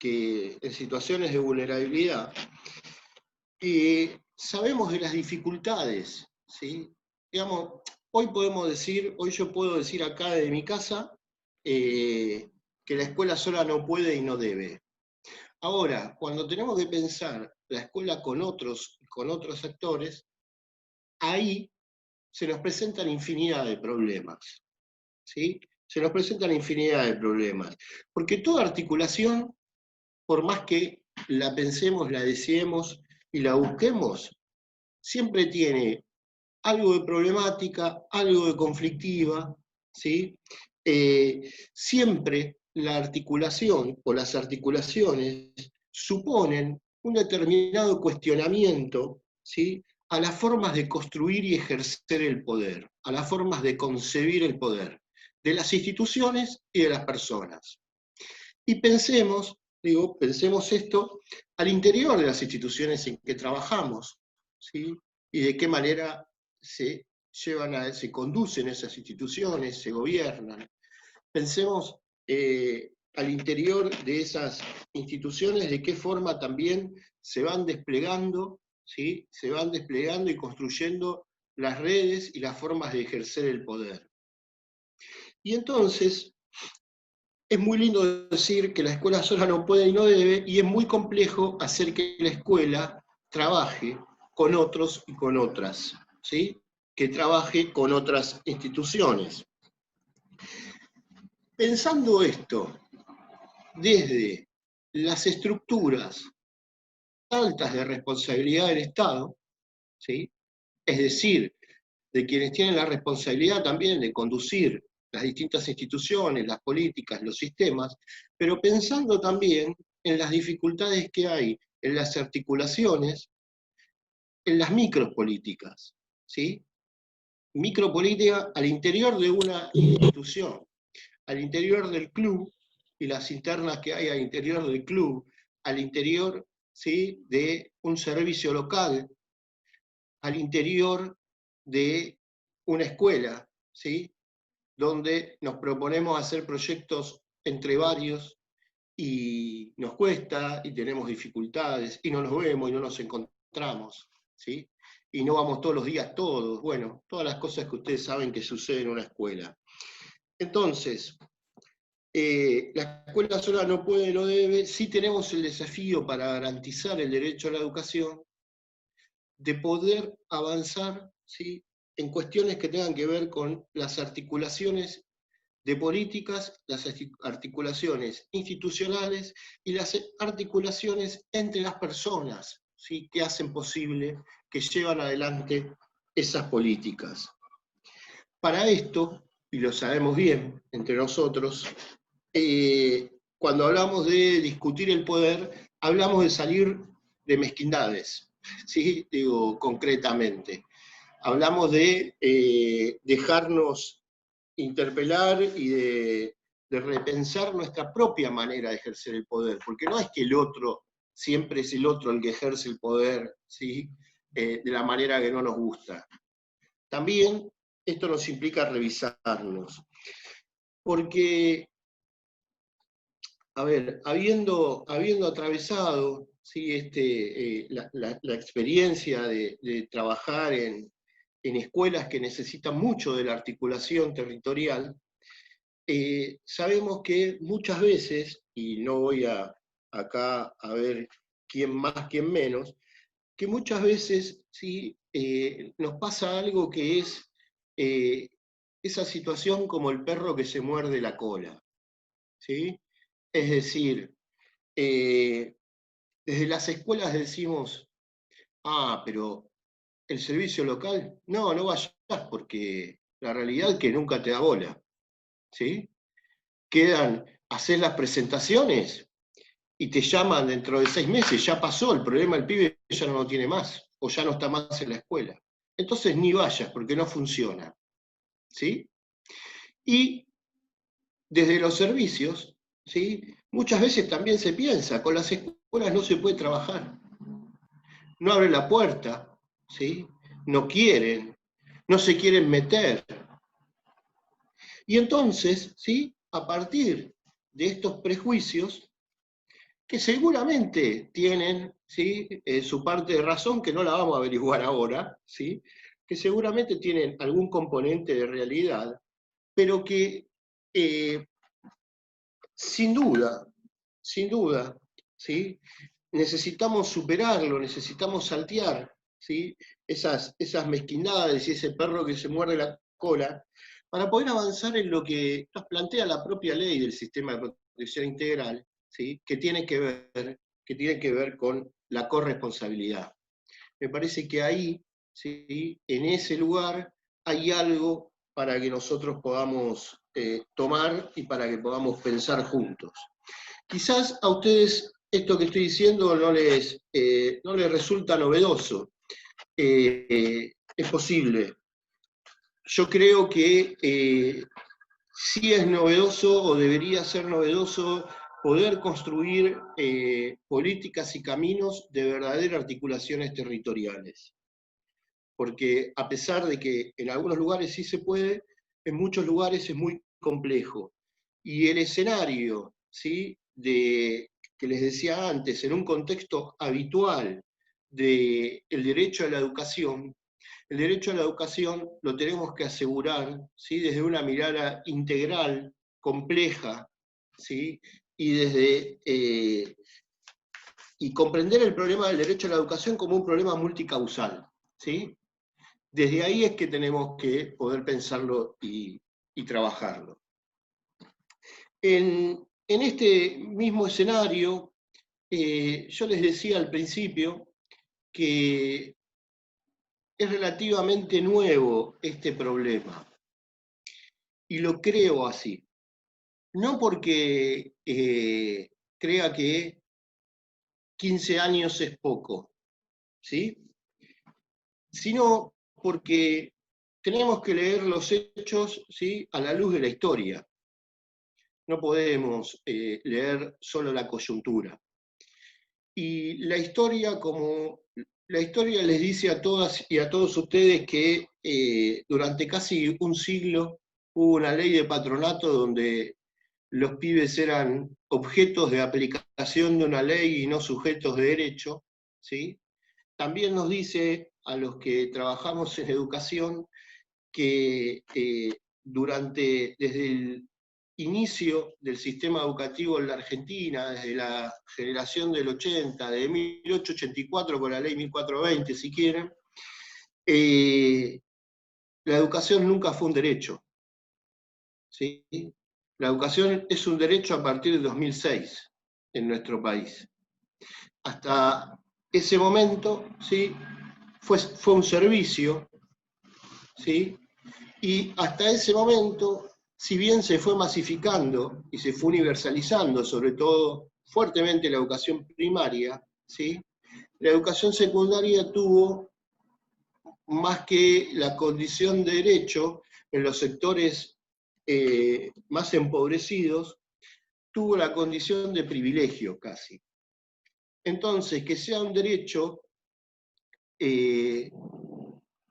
que en situaciones de vulnerabilidad, sabemos de las dificultades, ¿sí? Digamos, hoy yo puedo decir acá desde mi casa que la escuela sola no puede y no debe. Ahora, cuando tenemos que pensar la escuela con otros actores, ahí se nos presentan infinidad de problemas, ¿sí? Se nos presentan infinidad de problemas, porque toda articulación, por más que la pensemos, la deseemos y la busquemos, siempre tiene algo de problemática, algo de conflictiva, ¿sí? Siempre la articulación o las articulaciones suponen un determinado cuestionamiento, ¿sí? A las formas de construir y ejercer el poder, a las formas de concebir el poder, de las instituciones y de las personas. Y pensemos esto al interior de las instituciones en que trabajamos, ¿sí? Y de qué manera se conducen esas instituciones, se gobiernan. Pensemos al interior de esas instituciones de qué forma también se van desplegando, ¿sí? Se van desplegando y construyendo las redes y las formas de ejercer el poder. Y entonces, es muy lindo decir que la escuela sola no puede y no debe, y es muy complejo hacer que la escuela trabaje con otros y con otras, ¿sí? Que trabaje con otras instituciones. Pensando esto desde las estructuras altas de responsabilidad del Estado, ¿sí? Es decir, de quienes tienen la responsabilidad también de conducir las distintas instituciones, las políticas, los sistemas, pero pensando también en las dificultades que hay en las articulaciones, en las micropolíticas, ¿sí? Micropolítica al interior de una institución, al interior del club, y las internas que hay al interior del club, al interior, ¿sí? De un servicio local, al interior de una escuela, ¿sí? Donde nos proponemos hacer proyectos entre varios y nos cuesta y tenemos dificultades y no nos vemos y no nos encontramos, ¿sí? Y no vamos todos los días todos, bueno, todas las cosas que ustedes saben que suceden en una escuela. Entonces, la escuela sola no puede, no debe, sí tenemos el desafío para garantizar el derecho a la educación, de poder avanzar, ¿sí? En cuestiones que tengan que ver con las articulaciones de políticas, las articulaciones institucionales y las articulaciones entre las personas, ¿sí? Que hacen posible, que llevan adelante esas políticas. Para esto, y lo sabemos bien entre nosotros, cuando hablamos de discutir el poder, hablamos de salir de mezquindades, ¿sí? Digo, concretamente. Hablamos de dejarnos interpelar y de repensar nuestra propia manera de ejercer el poder, porque no es que el otro, siempre es el otro el que ejerce el poder, ¿sí? De la manera que no nos gusta. También esto nos implica revisarnos, porque, a ver, habiendo atravesado, ¿sí? La experiencia de trabajar en escuelas que necesitan mucho de la articulación territorial, sabemos que muchas veces, y no voy acá a ver quién más, quién menos, que muchas veces ¿sí? Nos pasa algo que es esa situación como el perro que se muerde la cola, ¿sí? Es decir, desde las escuelas decimos, pero el servicio local, no vayas porque la realidad es que nunca te da bola, ¿sí? Hacer las presentaciones y te llaman dentro de 6 meses, ya pasó, el problema el pibe ya no lo tiene más, o ya no está más en la escuela. Entonces ni vayas, porque no funciona, ¿sí? Y desde los servicios, ¿sí? Muchas veces también se piensa, con las escuelas no se puede trabajar. No abren la puerta, ¿sí? No quieren, no se quieren meter. Y entonces, ¿sí? A partir de estos prejuicios, que seguramente tienen, ¿sí?, su parte de razón, que no la vamos a averiguar ahora, ¿sí?, que seguramente tienen algún componente de realidad, pero que sin duda, ¿sí?, necesitamos superarlo, necesitamos saltear, ¿sí?, esas mezquindades y ese perro que se muerde la cola, para poder avanzar en lo que nos plantea la propia ley del sistema de protección integral, ¿sí?, que tiene que ver con la corresponsabilidad. Me parece que ahí, ¿sí?, en ese lugar, hay algo para que nosotros podamos tomar y para que podamos pensar juntos. Quizás a ustedes esto que estoy diciendo no les resulta novedoso. Es posible. Yo creo que sí es novedoso o debería ser novedoso poder construir políticas y caminos de verdaderas articulaciones territoriales. Porque a pesar de que en algunos lugares sí se puede, en muchos lugares es muy complejo. Y el escenario, ¿sí?, que les decía antes, en un contexto habitual del derecho a la educación, el derecho a la educación lo tenemos que asegurar, ¿sí?, desde una mirada integral, compleja, ¿sí?, y comprender el problema del derecho a la educación como un problema multicausal, ¿sí? Desde ahí es que tenemos que poder pensarlo y trabajarlo. En este mismo escenario, yo les decía al principio que es relativamente nuevo este problema, y lo creo así. No porque crea que 15 años es poco, ¿sí?, sino porque tenemos que leer los hechos, ¿sí?, a la luz de la historia. No podemos leer solo la coyuntura. Y la historia les dice a todas y a todos ustedes que durante casi un siglo hubo una ley de patronato donde los pibes eran objetos de aplicación de una ley y no sujetos de derecho, ¿sí? También nos dice a los que trabajamos en educación que desde el inicio del sistema educativo en la Argentina, desde la generación del 80, de 1884 con la ley 1420, si quieren, la educación nunca fue un derecho, ¿sí? La educación es un derecho a partir de 2006 en nuestro país. Hasta ese momento, ¿sí?, fue un servicio, ¿sí?, y hasta ese momento, si bien se fue masificando y se fue universalizando, sobre todo fuertemente la educación primaria, ¿sí?, la educación secundaria tuvo, más que la condición de derecho en los sectores más empobrecidos, tuvo la condición de privilegio casi. Entonces, que sea un derecho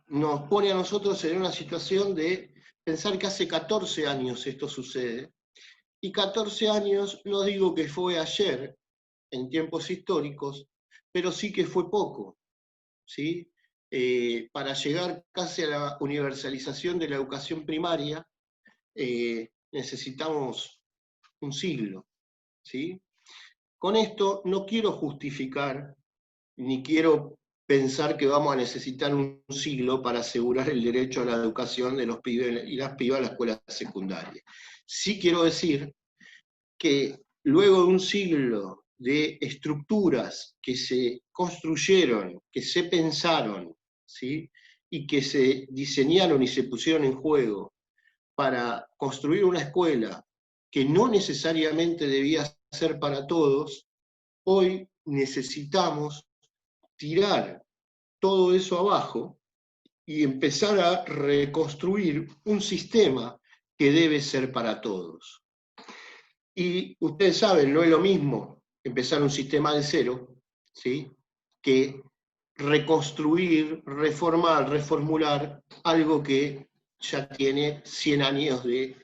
nos pone a nosotros en una situación de pensar que hace 14 años esto sucede, y 14 años no digo que fue ayer, en tiempos históricos, pero sí que fue poco, ¿sí? Para llegar casi a la universalización de la educación primaria, necesitamos un siglo, ¿sí? Con esto no quiero justificar, ni quiero pensar que vamos a necesitar un siglo para asegurar el derecho a la educación de los pibes y las pibas a la escuela secundaria. Sí quiero decir que luego de un siglo de estructuras que se construyeron, que se pensaron, ¿sí?, y que se diseñaron y se pusieron en juego para construir una escuela que no necesariamente debía ser para todos, hoy necesitamos tirar todo eso abajo y empezar a reconstruir un sistema que debe ser para todos. Y ustedes saben, no es lo mismo empezar un sistema de cero, ¿sí?, que reconstruir, reformar, reformular algo que ya tiene 100 años de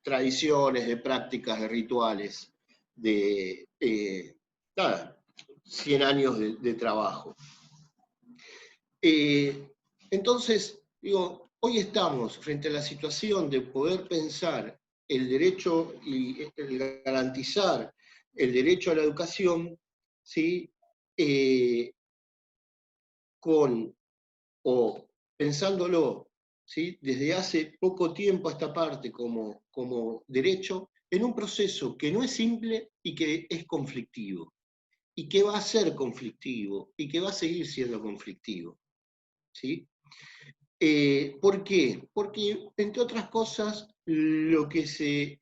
tradiciones, de prácticas, de rituales, de nada, 100 años de trabajo. Entonces, digo, hoy estamos frente a la situación de poder pensar el derecho y el garantizar el derecho a la educación, ¿sí? O pensándolo, ¿sí? Desde hace poco tiempo a esta parte como derecho, en un proceso que no es simple y que es conflictivo, y que va a ser conflictivo, y que va a seguir siendo conflictivo. ¿Sí? ¿Por qué? Porque, entre otras cosas, lo que se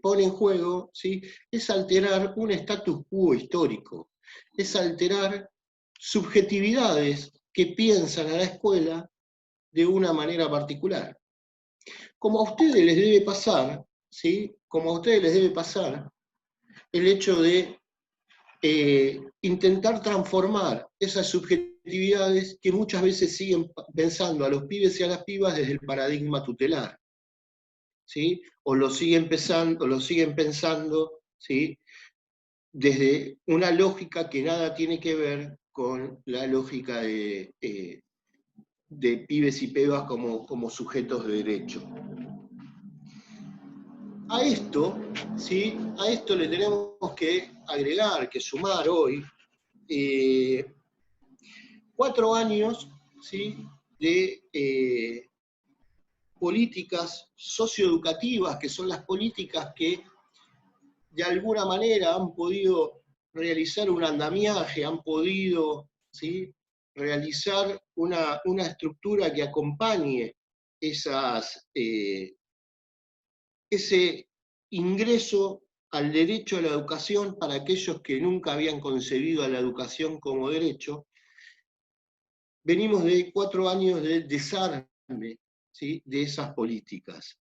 pone en juego, ¿sí? Es alterar un status quo histórico, es alterar subjetividades que piensan a la escuela de una manera particular. Como a ustedes les debe pasar, ¿sí? Como a ustedes les debe pasar el hecho de intentar transformar esas subjetividades que muchas veces siguen pensando a los pibes y a las pibas desde el paradigma tutelar, ¿sí? O lo siguen pensando, ¿sí? Desde una lógica que nada tiene que ver con la lógica de pibes y pibas como sujetos de derecho. A esto, ¿sí? A esto le tenemos que agregar, que sumar hoy 4 años, ¿sí? de políticas socioeducativas, que son las políticas que de alguna manera han podido realizar un andamiaje, han podido, ¿sí? realizar una estructura que acompañe ese ingreso al derecho a la educación para aquellos que nunca habían concebido a la educación como derecho. Venimos de 4 años de desarme, ¿sí? de esas políticas.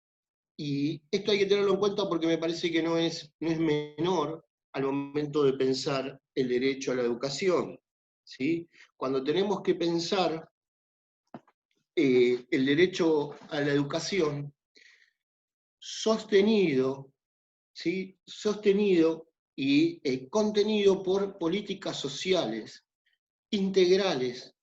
Y esto hay que tenerlo en cuenta porque me parece que no es menor al momento de pensar el derecho a la educación. ¿Sí? Cuando tenemos que pensar el derecho a la educación sostenido, ¿sí? Sostenido y contenido por políticas sociales integrales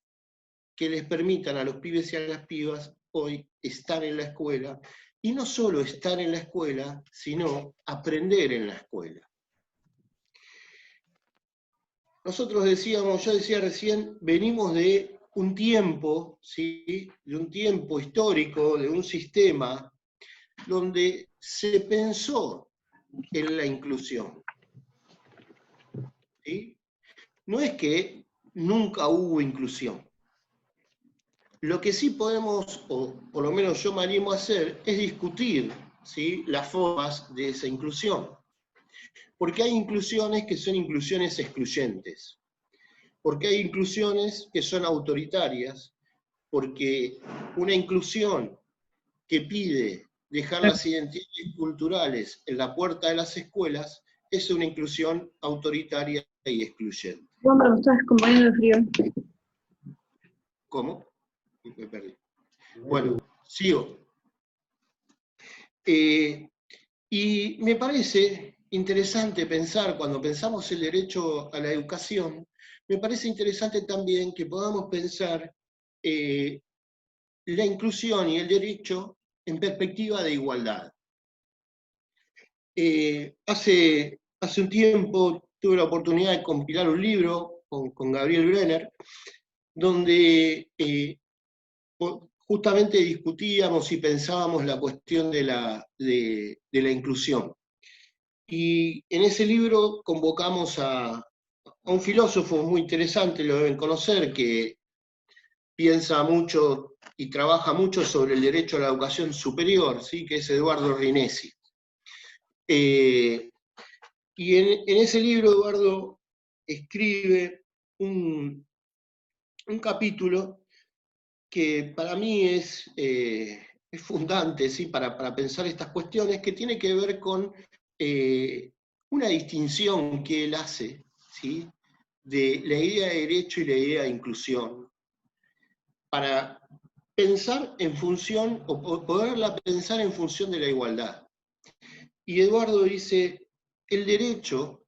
que les permitan a los pibes y a las pibas hoy estar en la escuela, y no solo estar en la escuela, sino aprender en la escuela. Nosotros decíamos, yo decía recién, venimos de un tiempo, ¿sí? De un tiempo histórico, de un sistema donde se pensó en la inclusión. ¿Sí? No es que nunca hubo inclusión. Lo que sí podemos, o por lo menos yo me animo a hacer, es discutir, ¿sí? las formas de esa inclusión. Porque hay inclusiones que son inclusiones excluyentes. Porque hay inclusiones que son autoritarias. Porque una inclusión que pide dejar las identidades culturales en la puerta de las escuelas es una inclusión autoritaria y excluyente. No, pero me estás componiendo de frío. ¿Cómo? Me perdí. Bueno, sigo. Y me parece interesante pensar, cuando pensamos el derecho a la educación, me parece interesante también que podamos pensar la inclusión y el derecho en perspectiva de igualdad. Hace un tiempo tuve la oportunidad de compilar un libro con Gabriel Brenner, donde justamente discutíamos y pensábamos la cuestión de la inclusión. Y en ese libro convocamos a un filósofo muy interesante, lo deben conocer, que piensa mucho y trabaja mucho sobre el derecho a la educación superior, ¿sí? Que es Eduardo Rinesi. Y en ese libro Eduardo escribe un capítulo que para mí es fundante, ¿sí? para pensar estas cuestiones, que tiene que ver con una distinción que él hace, ¿sí? de la idea de derecho y la idea de inclusión, para pensar en función, o poderla pensar en función de la igualdad. Y Eduardo dice, el derecho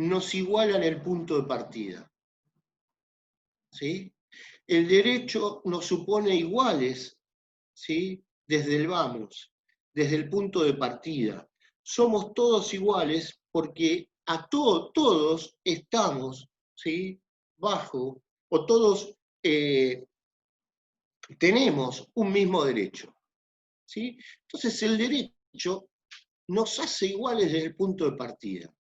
nos igualan el punto de partida. ¿Sí? El derecho nos supone iguales, ¿sí? Desde el vamos, desde el punto de partida. Somos todos iguales porque todos estamos, ¿sí? Bajo, o todos tenemos un mismo derecho. ¿Sí? Entonces el derecho nos hace iguales desde el punto de partida.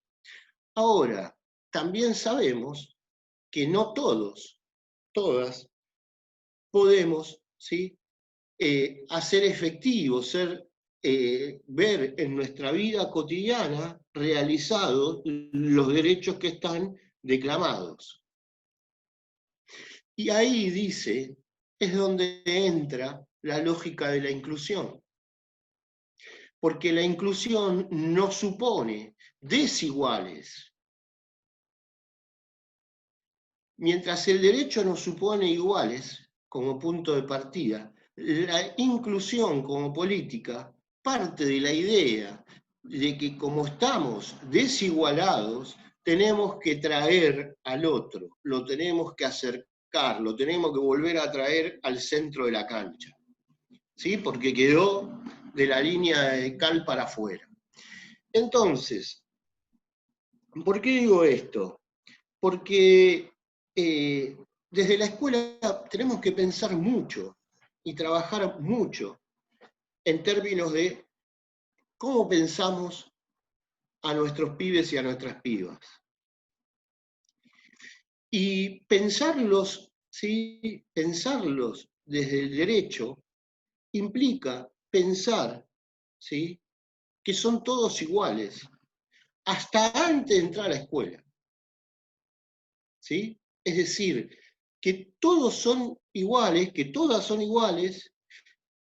Ahora, también sabemos que no todos, todas, podemos, ¿sí? Hacer efectivo, ver en nuestra vida cotidiana realizados los derechos que están declamados. Y ahí dice, es donde entra la lógica de la inclusión. Porque la inclusión no supone desiguales. Mientras el derecho nos supone iguales como punto de partida, la inclusión como política parte de la idea de que como estamos desigualados, tenemos que traer al otro, lo tenemos que acercar, lo tenemos que volver a traer al centro de la cancha, ¿sí? Porque quedó de la línea de cal para afuera. Entonces, ¿por qué digo esto? Porque desde la escuela tenemos que pensar mucho y trabajar mucho en términos de cómo pensamos a nuestros pibes y a nuestras pibas. Y pensarlos, ¿sí? Pensarlos desde el derecho implica pensar, ¿sí? Que son todos iguales, hasta antes de entrar a la escuela. ¿Sí? Es decir, que todos son iguales, que todas son iguales,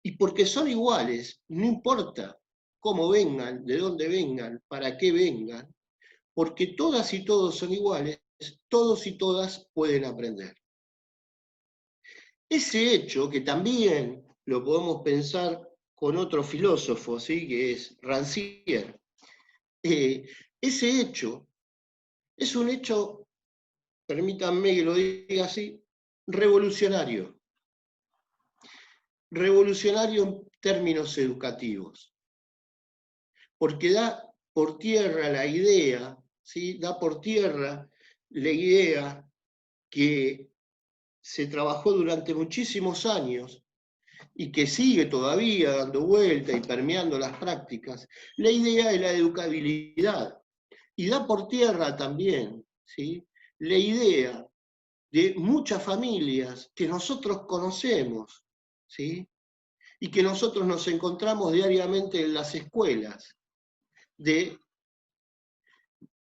y porque son iguales, no importa cómo vengan, de dónde vengan, para qué vengan, porque todas y todos son iguales, todos y todas pueden aprender. Ese hecho, que también lo podemos pensar con otro filósofo, ¿sí? Que es Rancière, ese hecho es un hecho, permítanme que lo diga así, revolucionario. Revolucionario en términos educativos, porque da por tierra la idea, ¿sí? Da por tierra la idea que se trabajó durante muchísimos años y que sigue todavía dando vuelta y permeando las prácticas, la idea de la educabilidad. Y da por tierra también, ¿sí? La idea de muchas familias que nosotros conocemos, ¿sí? Y que nosotros nos encontramos diariamente en las escuelas, de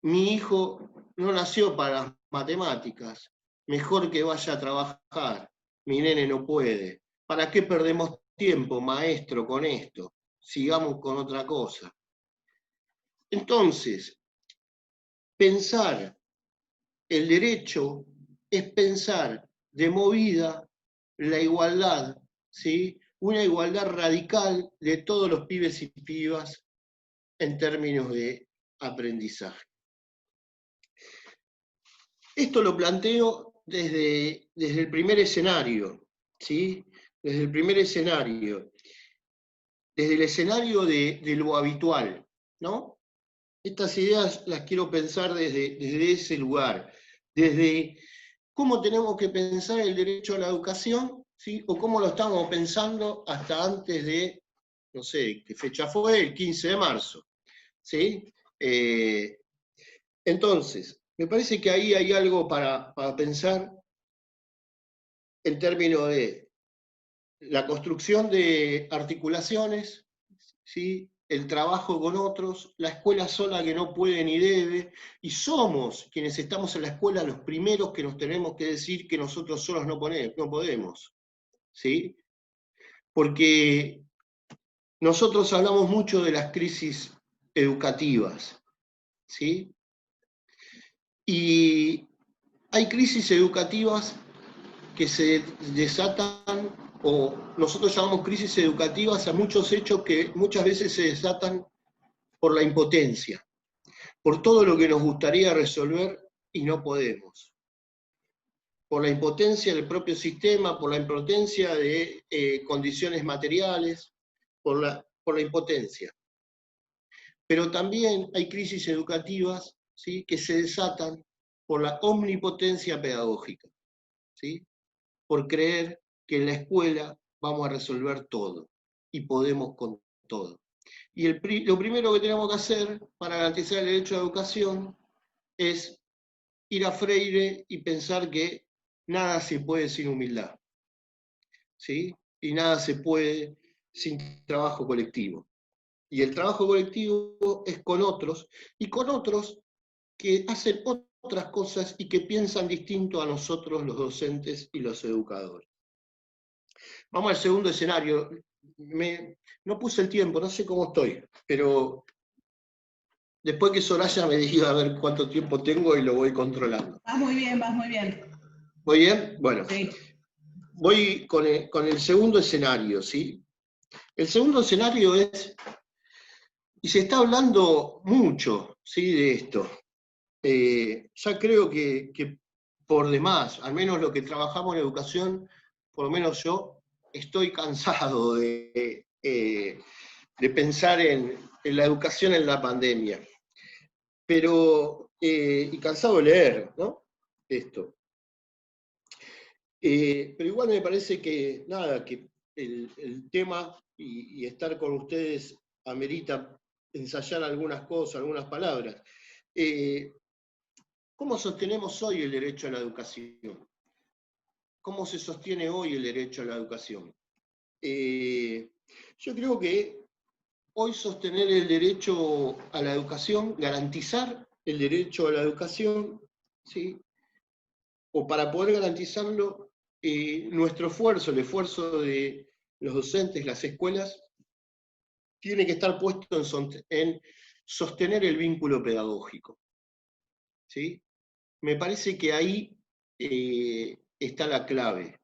mi hijo no nació para las matemáticas, mejor que vaya a trabajar, mi nene no puede. ¿Para qué perdemos tiempo, maestro, con esto? Sigamos con otra cosa. Entonces, pensar el derecho es pensar de movida la igualdad, ¿sí? Una igualdad radical de todos los pibes y pibas en términos de aprendizaje. Esto lo planteo desde el primer escenario, ¿sí? Desde el primer escenario, desde el escenario de lo habitual, ¿no? Estas ideas las quiero pensar desde ese lugar, desde cómo tenemos que pensar el derecho a la educación, ¿sí? O cómo lo estamos pensando hasta antes de, no sé, ¿qué fecha fue? El 15 de marzo, ¿sí? Entonces, me parece que ahí hay algo para pensar en términos de la construcción de articulaciones, ¿sí? El trabajo con otros, la escuela sola que no puede ni debe, y somos quienes estamos en la escuela los primeros que nos tenemos que decir que nosotros solos no podemos, ¿sí? Porque nosotros hablamos mucho de las crisis educativas, ¿sí? Y hay crisis educativas que se desatan, o nosotros llamamos crisis educativas a muchos hechos que muchas veces se desatan por la impotencia. por todo lo que nos gustaría resolver y no podemos, por la impotencia del propio sistema, por la impotencia de condiciones materiales, por la impotencia. Pero también hay crisis educativas, ¿sí?, que se desatan por la omnipotencia pedagógica, ¿sí?, por creer que en la escuela vamos a resolver todo y podemos con todo. Y lo primero que tenemos que hacer para garantizar el derecho a la educación es ir a Freire y pensar que nada se puede sin humildad, ¿sí?, y nada se puede sin trabajo colectivo. Y el trabajo colectivo es con otros, y con otros que hacen otras cosas y que piensan distinto a nosotros los docentes y los educadores. Vamos al segundo escenario. No puse el tiempo, no sé cómo estoy, pero después que Soraya me diga a ver cuánto tiempo tengo y lo voy controlando. Vas muy bien, vas muy bien. ¿Muy bien? Bueno, Sí. voy con el segundo escenario, ¿sí? El segundo escenario es, y se está hablando mucho, ¿sí?, de esto. Ya creo que por demás, al menos lo que trabajamos en educación, por lo menos yo, estoy cansado de pensar en la educación en la pandemia. Pero, y cansado de leer, ¿no?, esto. Pero igual me parece que, nada, que el tema y estar con ustedes amerita ensayar algunas cosas, algunas palabras. ¿Cómo sostenemos hoy el derecho a la educación? ¿Cómo se sostiene hoy el derecho a la educación? Yo creo que hoy sostener el derecho a la educación, garantizar el derecho a la educación, ¿sí?, o para poder garantizarlo, nuestro esfuerzo, el esfuerzo de los docentes, las escuelas, tiene que estar puesto en sostener el vínculo pedagógico, ¿sí? Me parece que ahí está la clave.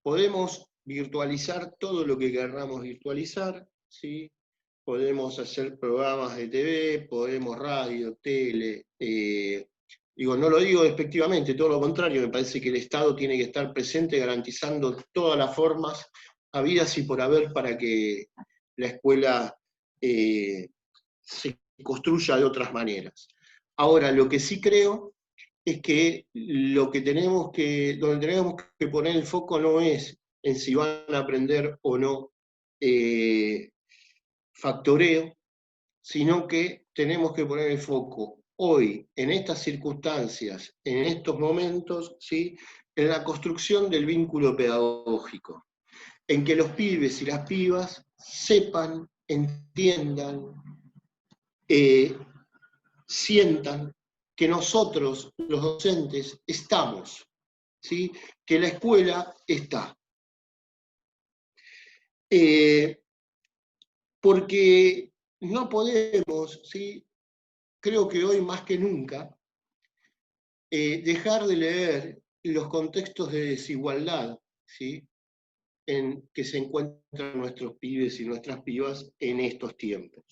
Podemos virtualizar todo lo que queramos virtualizar, ¿sí? Podemos hacer programas de TV, podemos radio, tele. No lo digo despectivamente, todo lo contrario, me parece que el Estado tiene que estar presente garantizando todas las formas habidas y por haber para que la escuela se construya de otras maneras. Ahora, lo que sí creo es que donde tenemos que poner el foco no es en si van a aprender o no factoreo, sino que tenemos que poner el foco hoy, en estas circunstancias, en estos momentos, ¿sí?, en la construcción del vínculo pedagógico, en que los pibes y las pibas sepan, entiendan, sientan que nosotros, los docentes, estamos, ¿sí?, que la escuela está. Porque no podemos, ¿sí?, creo que hoy más que nunca, dejar de leer los contextos de desigualdad, ¿sí?, en que se encuentran nuestros pibes y nuestras pibas en estos tiempos.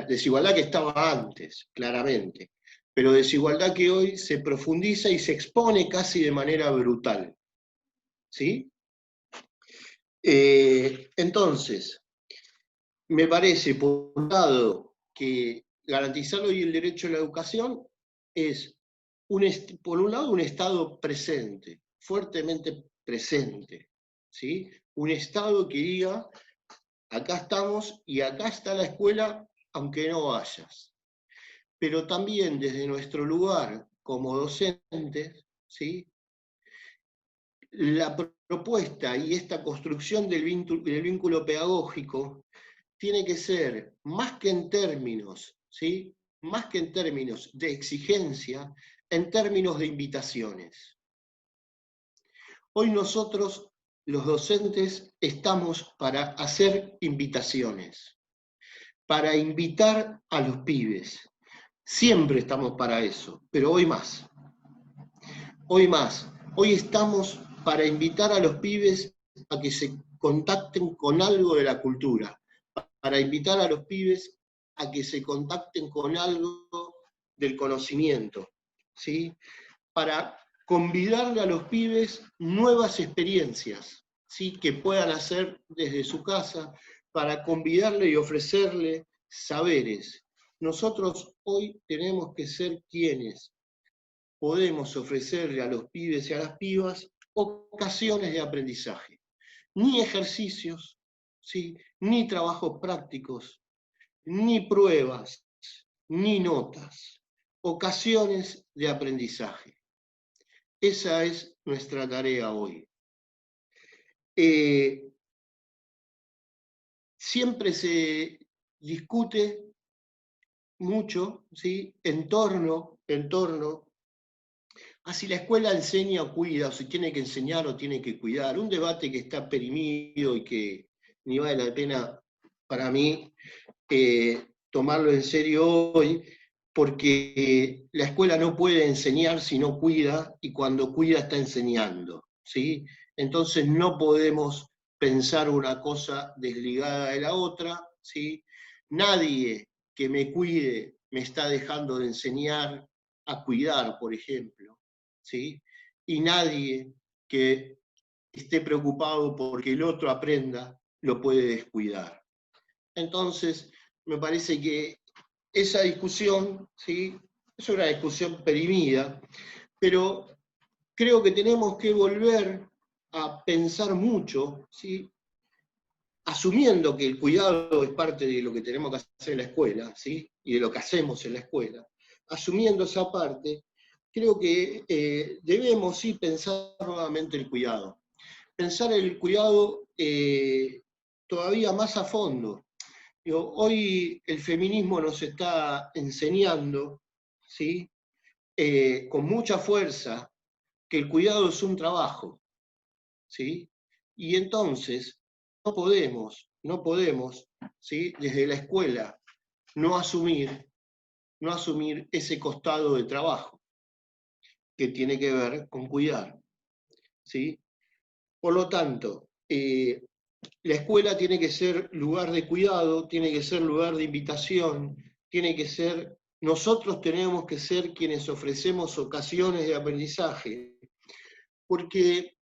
Desigualdad que estaba antes, claramente, pero desigualdad que hoy se profundiza y se expone casi de manera brutal, ¿sí? Entonces, me parece, por un lado, que garantizar hoy el derecho a la educación es, por un lado, un Estado presente, fuertemente presente, ¿sí? Un Estado que diga, acá estamos y acá está la escuela, aunque no vayas. Pero también desde nuestro lugar como docentes, ¿sí?, la propuesta y esta construcción del vínculo pedagógico tiene que ser, más que en términos, ¿sí?, más que en términos de exigencia, en términos de invitaciones. Hoy nosotros, los docentes, estamos para hacer invitaciones, para invitar a los pibes. Siempre estamos para eso, pero hoy más. Hoy más. Hoy estamos para invitar a los pibes a que se contacten con algo de la cultura, para invitar a los pibes a que se contacten con algo del conocimiento, ¿sí? Para convidarle a los pibes nuevas experiencias, ¿sí? Que puedan hacer desde su casa, para convidarle y ofrecerle saberes. Nosotros hoy tenemos que ser quienes podemos ofrecerle a los pibes y a las pibas ocasiones de aprendizaje. Ni ejercicios, ¿sí? Ni trabajos prácticos, ni pruebas, ni notas. Ocasiones de aprendizaje. Esa es nuestra tarea hoy. Siempre se discute mucho, ¿sí? en torno a si la escuela enseña o cuida, o si tiene que enseñar o tiene que cuidar. Un debate que está perimido y que ni vale la pena para mí tomarlo en serio hoy, porque la escuela no puede enseñar si no cuida, y cuando cuida está enseñando, ¿sí? Entonces no podemos pensar una cosa desligada de la otra, ¿sí? Nadie que me cuide me está dejando de enseñar a cuidar, por ejemplo, ¿sí? Y nadie que esté preocupado porque el otro aprenda lo puede descuidar. Entonces, me parece que esa discusión, ¿sí? Es una discusión perimida, pero creo que tenemos que volver a pensar mucho, ¿sí? Asumiendo que el cuidado es parte de lo que tenemos que hacer en la escuela, ¿sí? Y de lo que hacemos en la escuela. Asumiendo esa parte, creo que debemos sí pensar nuevamente el cuidado. Pensar el cuidado todavía más a fondo. Hoy el feminismo nos está enseñando, ¿sí? Con mucha fuerza, que el cuidado es un trabajo, ¿sí? Y entonces no podemos, ¿sí? Desde la escuela no asumir ese costado de trabajo que tiene que ver con cuidar, ¿sí? Por lo tanto, la escuela tiene que ser lugar de cuidado, tiene que ser lugar de invitación, nosotros tenemos que ser quienes ofrecemos ocasiones de aprendizaje, porque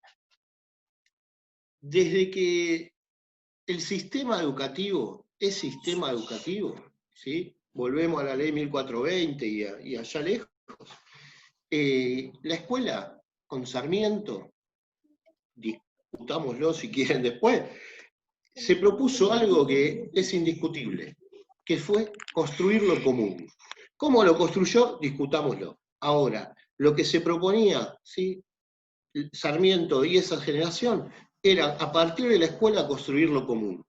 desde que el sistema educativo es sistema educativo, ¿sí? Volvemos a la ley 1420 y allá lejos, la escuela con Sarmiento, discutámoslo si quieren después, se propuso algo que es indiscutible, que fue construir lo común. ¿Cómo lo construyó? Discutámoslo. Ahora, lo que se proponía, ¿sí? Sarmiento y esa generación, era a partir de la escuela construir lo común.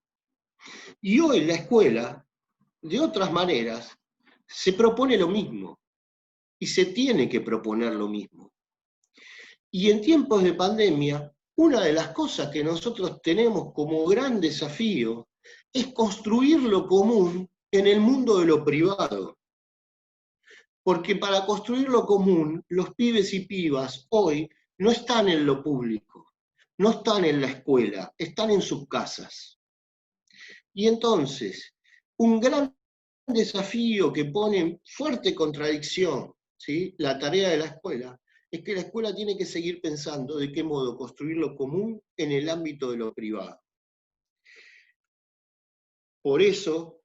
Y hoy la escuela, de otras maneras, se propone lo mismo, y se tiene que proponer lo mismo. Y en tiempos de pandemia, una de las cosas que nosotros tenemos como gran desafío es construir lo común en el mundo de lo privado. Porque para construir lo común, los pibes y pibas hoy no están en lo público, no están en la escuela, están en sus casas. Y entonces, un gran desafío que pone en fuerte contradicción, ¿sí? La tarea de la escuela, es que la escuela tiene que seguir pensando de qué modo construir lo común en el ámbito de lo privado. Por eso,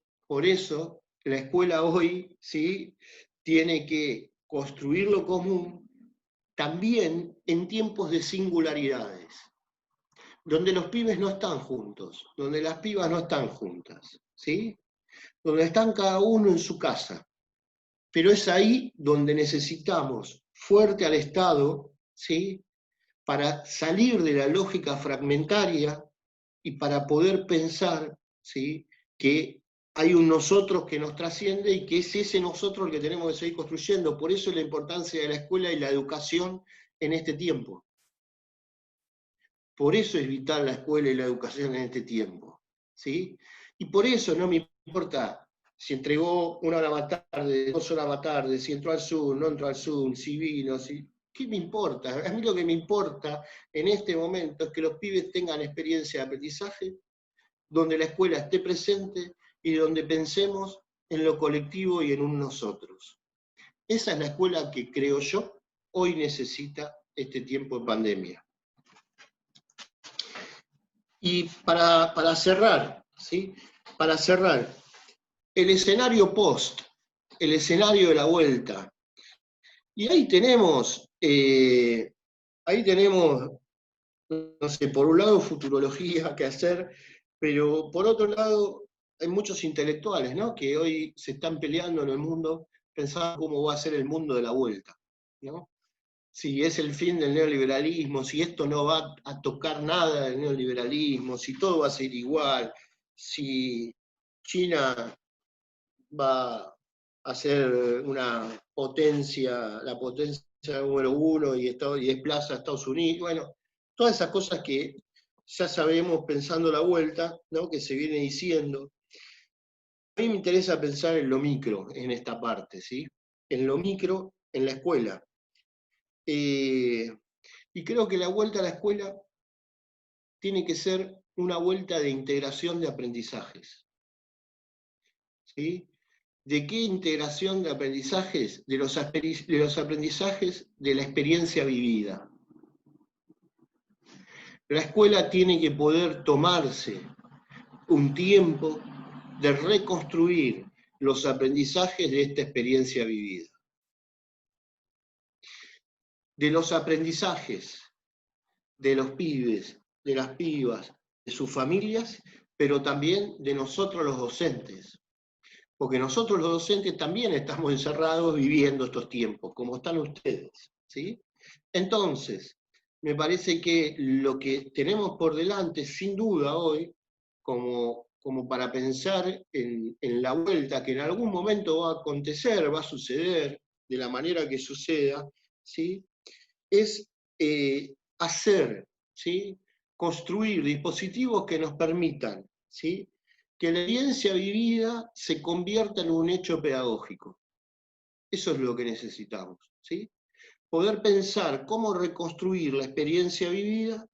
la escuela hoy, ¿sí? Tiene que construir lo común también en tiempos de singularidades, donde los pibes no están juntos, donde las pibas no están juntas, ¿sí? Donde están cada uno en su casa. Pero es ahí donde necesitamos fuerte al Estado, ¿sí? Para salir de la lógica fragmentaria y para poder pensar, ¿sí? Que hay un nosotros que nos trasciende y que es ese nosotros el que tenemos que seguir construyendo. Por eso la importancia de la escuela y la educación en este tiempo. Por eso es vital la escuela y la educación en este tiempo, ¿sí? Y por eso no me importa si entregó 1 hora más tarde, 2 horas más tarde, si entró al Zoom, no entró al Zoom, si vino, si... ¿Qué me importa? A mí lo que me importa en este momento es que los pibes tengan experiencia de aprendizaje, donde la escuela esté presente y donde pensemos en lo colectivo y en un nosotros. Esa es la escuela que, creo yo, hoy necesita este tiempo de pandemia. Y para cerrar, ¿sí? Para cerrar, el escenario post, el escenario de la vuelta. Y ahí tenemos, no sé, por un lado futurología que hacer, pero por otro lado hay muchos intelectuales, ¿no?, que hoy se están peleando en el mundo pensando cómo va a ser el mundo de la vuelta, ¿no? Si es el fin del neoliberalismo, si esto no va a tocar nada del neoliberalismo, si todo va a ser igual, si China va a ser una potencia, la potencia número uno y desplaza a Estados Unidos, bueno, todas esas cosas que ya sabemos pensando la vuelta, ¿no?, que se viene diciendo. A mí me interesa pensar en lo micro, en esta parte, ¿sí? En lo micro, en la escuela. Y creo que la vuelta a la escuela tiene que ser una vuelta de integración de aprendizajes, ¿sí? ¿De qué integración de aprendizajes? De los aprendizajes de la experiencia vivida. La escuela tiene que poder tomarse un tiempo de reconstruir los aprendizajes de esta experiencia vivida. De los aprendizajes de los pibes, de las pibas, de sus familias, pero también de nosotros los docentes. Porque nosotros los docentes también estamos encerrados viviendo estos tiempos, como están ustedes, ¿sí? Entonces, me parece que lo que tenemos por delante, sin duda hoy, como para pensar en la vuelta, que en algún momento va a acontecer, va a suceder, de la manera que suceda, ¿sí?, es hacer, ¿sí?, construir dispositivos que nos permitan, ¿sí?, que la experiencia vivida se convierta en un hecho pedagógico. Eso es lo que necesitamos, ¿sí? Poder pensar cómo reconstruir la experiencia vivida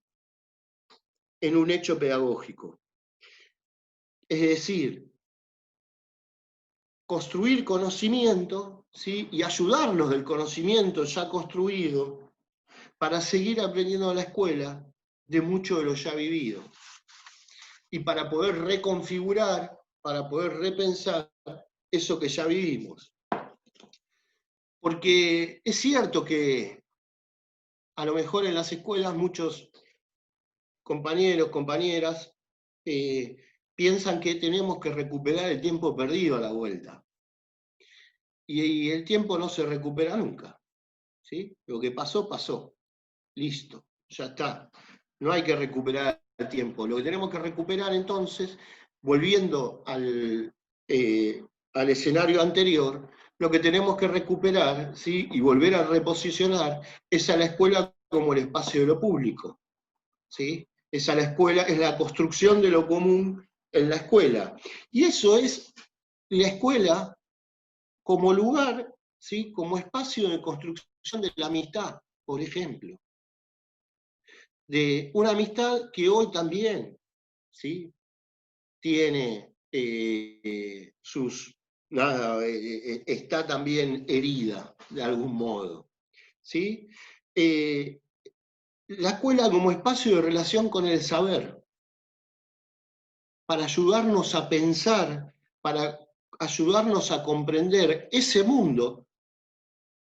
en un hecho pedagógico. Es decir, construir conocimiento, ¿sí?, y ayudarnos del conocimiento ya construido para seguir aprendiendo en la escuela de mucho de lo ya vivido. Y para poder reconfigurar, para poder repensar eso que ya vivimos. Porque es cierto que a lo mejor en las escuelas muchos compañeros, compañeras, piensan que tenemos que recuperar el tiempo perdido a la vuelta. Y el tiempo no se recupera nunca, ¿sí? Lo que pasó, pasó. Listo, ya está. No hay que recuperar el tiempo. Lo que tenemos que recuperar entonces, volviendo al escenario anterior, lo que tenemos que recuperar, ¿sí?, y volver a reposicionar es a la escuela como el espacio de lo público, ¿sí? Es a la escuela, es la construcción de lo común en la escuela. Y eso es la escuela como lugar, ¿sí?, como espacio de construcción de la amistad, por ejemplo. De una amistad que hoy también, ¿sí?, tiene está también herida de algún modo, ¿sí? La escuela como espacio de relación con el saber, para ayudarnos a pensar, para ayudarnos a comprender ese mundo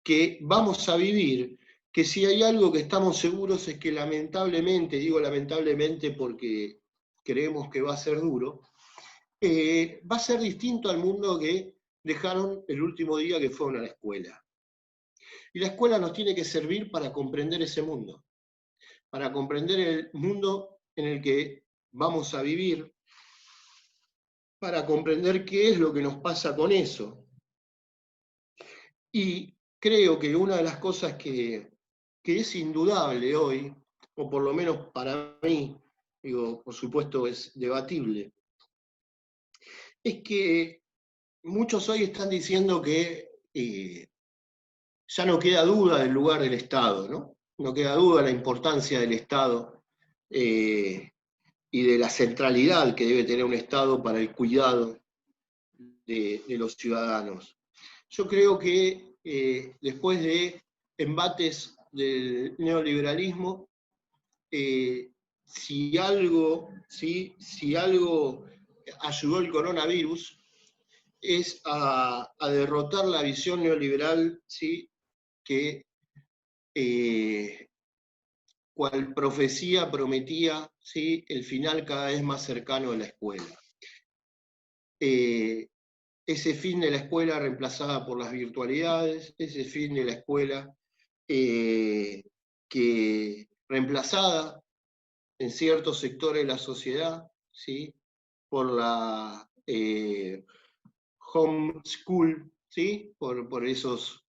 que vamos a vivir, que si hay algo que estamos seguros es que lamentablemente, digo lamentablemente porque creemos que va a ser duro, va a ser distinto al mundo que dejaron el último día que fueron a la escuela. Y la escuela nos tiene que servir para comprender ese mundo, para comprender el mundo en el que vamos a vivir, para comprender qué es lo que nos pasa con eso. Y creo que una de las cosas que es indudable hoy, o por lo menos para mí, digo, por supuesto es debatible, es que muchos hoy están diciendo que ya no queda duda del lugar del Estado, ¿no? No queda duda de la importancia del Estado y de la centralidad que debe tener un Estado para el cuidado de los ciudadanos. Yo creo que después de embates del neoliberalismo, si algo ayudó el coronavirus es a derrotar la visión neoliberal, ¿sí? Que cual profecía prometía, ¿sí? El final cada vez más cercano de la escuela. Ese fin de la escuela reemplazada por las virtualidades, ese fin de la escuela que reemplazada en ciertos sectores de la sociedad, ¿sí? Por la homeschool, ¿sí? Por esos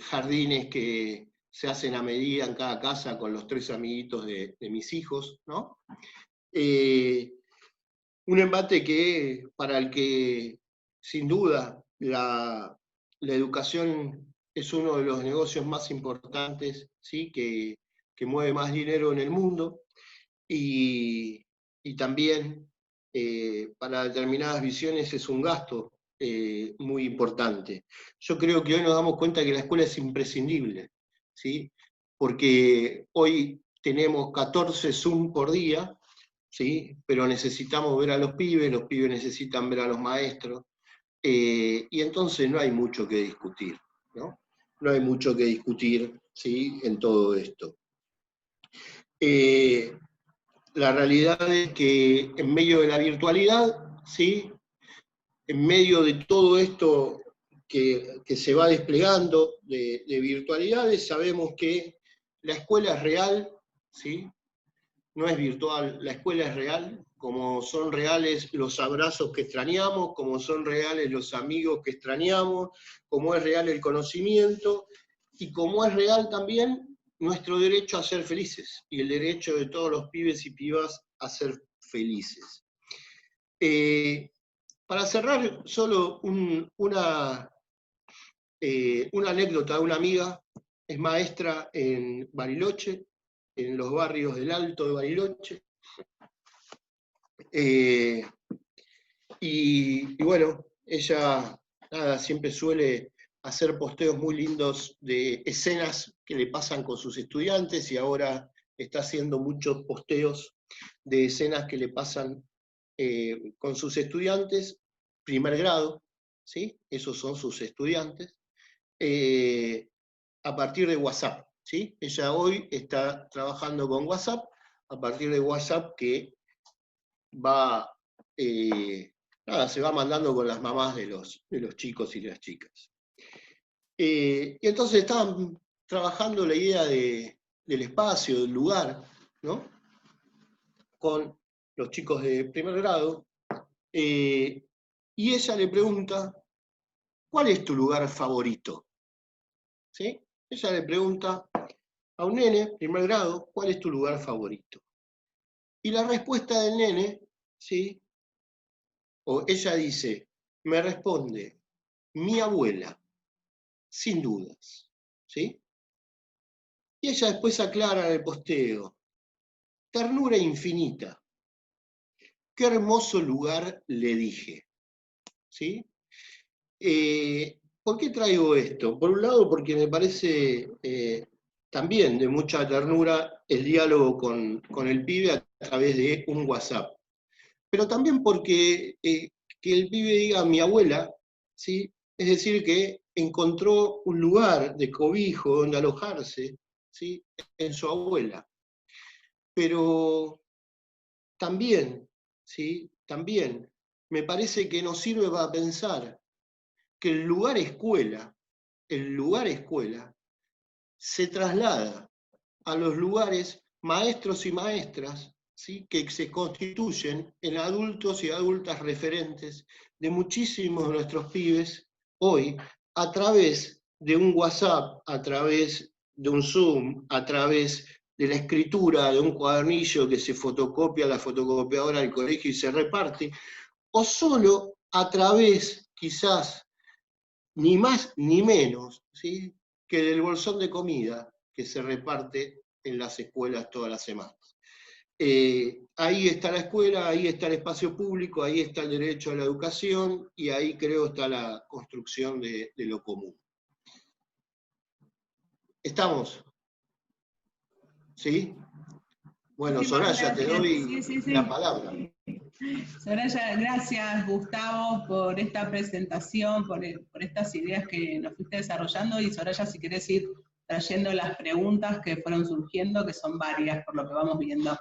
jardines que se hacen a medida en cada casa con los 3 amiguitos de mis hijos, ¿no? Un embate que, para el que sin duda la educación es uno de los negocios más importantes, ¿sí? que mueve más dinero en el mundo, y también para determinadas visiones es un gasto muy importante. Yo creo que hoy nos damos cuenta que la escuela es imprescindible, ¿sí? Porque hoy tenemos 14 Zoom por día, ¿sí? Pero necesitamos ver a los pibes necesitan ver a los maestros, y entonces no hay mucho que discutir, ¿no? No hay mucho que discutir, ¿sí? En todo esto. La realidad es que en medio de la virtualidad, ¿sí? En medio de todo esto que se va desplegando de virtualidades, sabemos que la escuela es real, ¿sí? No es virtual, la escuela es real, como son reales los abrazos que extrañamos, como son reales los amigos que extrañamos, como es real el conocimiento, y como es real también nuestro derecho a ser felices, y el derecho de todos los pibes y pibas a ser felices. Para cerrar, solo una anécdota de una amiga, es maestra en Bariloche, en los barrios del Alto de Bariloche, y bueno, ella nada, siempre suele hacer posteos muy lindos de escenas que le pasan con sus estudiantes, y ahora está haciendo muchos posteos de escenas que le pasan con sus estudiantes, primer grado, ¿sí? Esos son sus estudiantes, a partir de WhatsApp, ¿sí? Ella hoy está trabajando con WhatsApp, a partir de WhatsApp que va, se va mandando con las mamás de los chicos y las chicas. Y entonces estaban trabajando la idea del espacio, del lugar, ¿no? Con los chicos de primer grado, y ella le pregunta, ¿cuál es tu lugar favorito? ¿Sí? Ella le pregunta a un nene, primer grado, ¿cuál es tu lugar favorito? Y la respuesta del nene, ¿sí? O ella dice, me responde, mi abuela, sin dudas, ¿sí? Y ella después aclara en el posteo, ternura infinita, qué hermoso lugar le dije, ¿sí? ¿Por qué traigo esto? Por un lado, porque me parece también de mucha ternura el diálogo con el pibe a través de un WhatsApp. Pero también porque que el pibe diga mi abuela, ¿sí? Es decir, que encontró un lugar de cobijo donde alojarse, ¿sí? En su abuela. Pero también, ¿sí? También me parece que nos sirve para pensar que el lugar escuela se traslada a los lugares maestros y maestras, ¿sí? Que se constituyen en adultos y adultas referentes de muchísimos de nuestros pibes hoy, a través de un WhatsApp, a través de un Zoom, a través de la escritura de un cuadernillo que se fotocopia a la fotocopiadora del colegio y se reparte, o solo a través, quizás, ni más ni menos, ¿sí? Que del bolsón de comida que se reparte en las escuelas todas las semanas. ahí está la escuela, ahí está el espacio público, ahí está el derecho a la educación y ahí creo está la construcción de lo común. ¿Estamos? ¿Sí? Bueno, Muchísimas Soraya, te doy gracias. Sí. la palabra. Soraya, gracias Gustavo por esta presentación, por estas ideas que nos fuiste desarrollando, y Soraya, si querés ir trayendo las preguntas que fueron surgiendo, que son varias por lo que vamos viendo.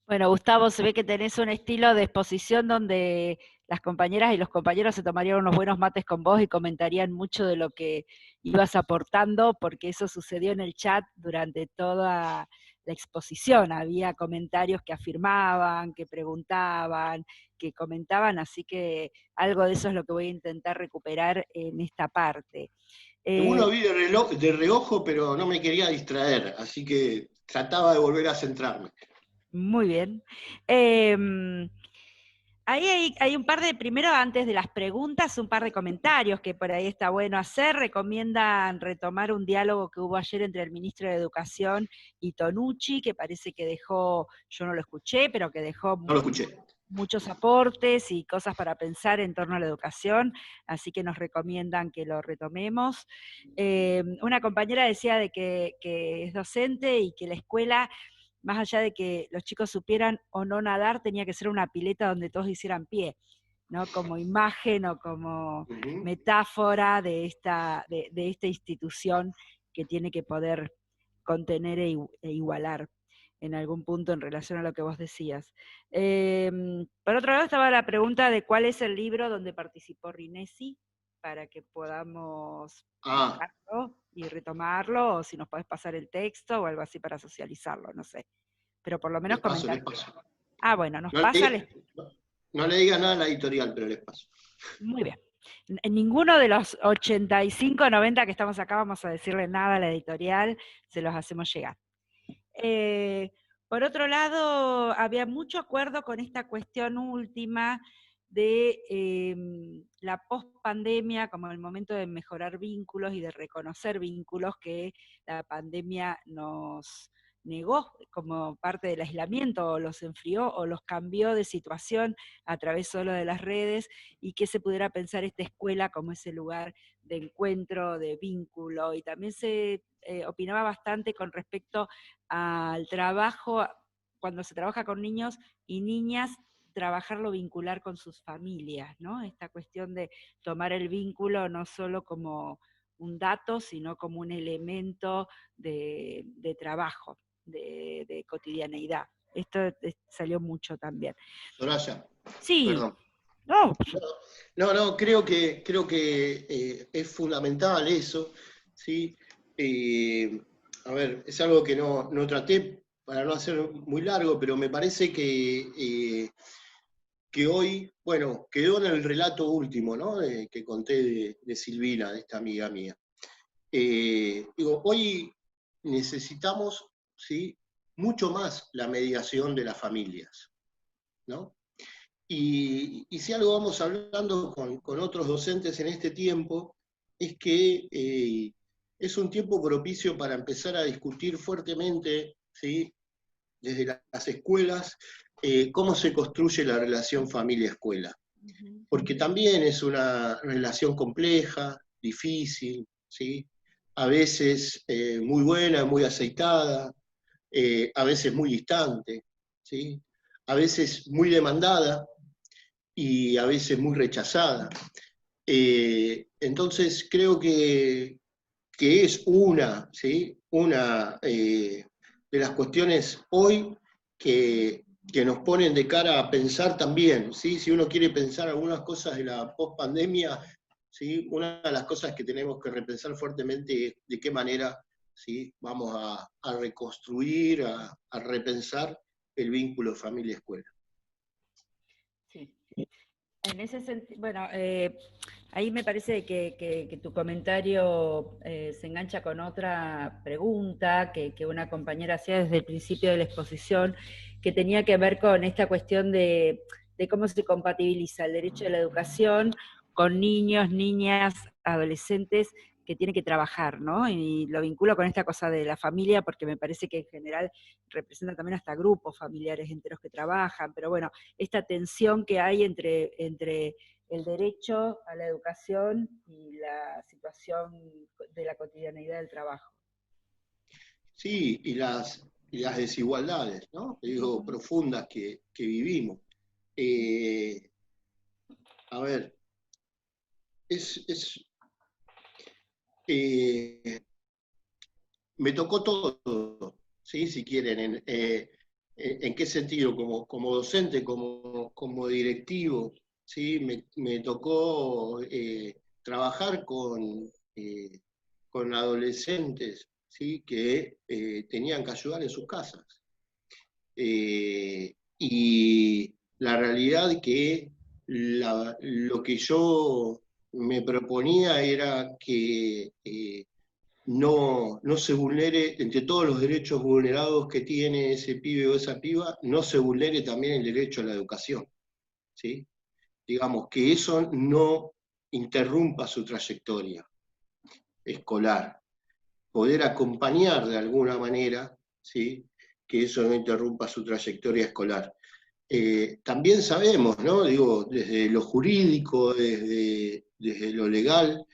Bueno, Gustavo, se ve que tenés un estilo de exposición donde las compañeras y los compañeros se tomarían unos buenos mates con vos y comentarían mucho de lo que ibas aportando, porque eso sucedió en el chat durante toda la exposición. Había comentarios que afirmaban, que preguntaban, que comentaban, así que algo de eso es lo que voy a intentar recuperar en esta parte. Uno vi de reojo, pero no me quería distraer, así que trataba de volver a centrarme. Muy bien. Ahí hay un par de, primero antes de las preguntas, un par de comentarios que por ahí está bueno hacer. Recomiendan retomar un diálogo que hubo ayer entre el ministro de Educación y Tonucci, que parece que dejó, yo no lo escuché, pero que dejó No lo escuché. Muchos aportes y cosas para pensar en torno a la educación, así que nos recomiendan que lo retomemos. Una compañera decía de que es docente y que la escuela, más allá de que los chicos supieran o no nadar, tenía que ser una pileta donde todos hicieran pie, ¿no? Como imagen o como metáfora de esta institución que tiene que poder contener e igualar en algún punto en relación a lo que vos decías. Por otro lado estaba la pregunta de cuál es el libro donde participó Rinesi, para que podamos buscarlo y retomarlo, o si nos podés pasar el texto o algo así para socializarlo, no sé. Pero por lo menos comentar. Les paso. Ah, bueno, nos pasa. No le diga nada a la editorial, pero les paso. Muy bien. En ninguno de los 85, 90 que estamos acá vamos a decirle nada a la editorial, se los hacemos llegar. Por otro lado, había mucho acuerdo con esta cuestión última de la pospandemia como el momento de mejorar vínculos y de reconocer vínculos que la pandemia nos negó como parte del aislamiento, o los enfrió o los cambió de situación a través solo de las redes, y que se pudiera pensar esta escuela como ese lugar de encuentro, de vínculo, y también se opinaba bastante con respecto al trabajo, cuando se trabaja con niños y niñas, trabajarlo vincular con sus familias, ¿no? Esta cuestión de tomar el vínculo no solo como un dato, sino como un elemento de trabajo, de cotidianeidad. Esto salió mucho también. Soraya. Sí. Perdón. No, creo que es fundamental eso, ¿sí? A ver, es algo que no traté para no hacer muy largo, pero me parece que hoy, bueno, quedó en el relato último, ¿no? Que conté de Silvina, de esta amiga mía. Hoy necesitamos, ¿sí?, mucho más la mediación de las familias, ¿no? Y si algo vamos hablando con otros docentes en este tiempo, es que es un tiempo propicio para empezar a discutir fuertemente, ¿sí?, desde las escuelas, cómo se construye la relación familia-escuela. Porque también es una relación compleja, difícil, ¿sí?, a veces muy buena, muy aceitada, a veces muy distante, ¿sí?, a veces muy demandada y a veces muy rechazada. Entonces creo que es ¿sí?, una de las cuestiones hoy que nos ponen de cara a pensar también, ¿sí? Si uno quiere pensar algunas cosas de la pospandemia, ¿sí?, una de las cosas que tenemos que repensar fuertemente es de qué manera, ¿sí?, vamos a reconstruir, a repensar el vínculo familia-escuela. Sí. En ese sentido, bueno, ahí me parece que tu comentario se engancha con otra pregunta que una compañera hacía desde el principio de la exposición, que tenía que ver con esta cuestión de cómo se compatibiliza el derecho a la educación con niños, niñas, adolescentes que tiene que trabajar, ¿no? Y lo vinculo con esta cosa de la familia, porque me parece que en general representa también hasta grupos familiares enteros que trabajan, pero bueno, esta tensión que hay entre el derecho a la educación y la situación de la cotidianeidad del trabajo. Sí, y las desigualdades, ¿no? Digo, profundas que vivimos. A ver, me tocó todo, ¿sí? Si quieren, ¿en qué sentido? Como docente, como directivo, ¿sí? Me tocó trabajar con adolescentes, ¿sí? Que tenían que ayudar en sus casas. Y la realidad que lo que yo me proponía era que no se vulnere, entre todos los derechos vulnerados que tiene ese pibe o esa piba, no se vulnere también el derecho a la educación, ¿sí? Digamos, que eso no interrumpa su trayectoria escolar, poder acompañar de alguna manera, ¿sí? Que eso no interrumpa su trayectoria escolar. También sabemos, ¿no? Digo, desde lo jurídico, desde lo legal,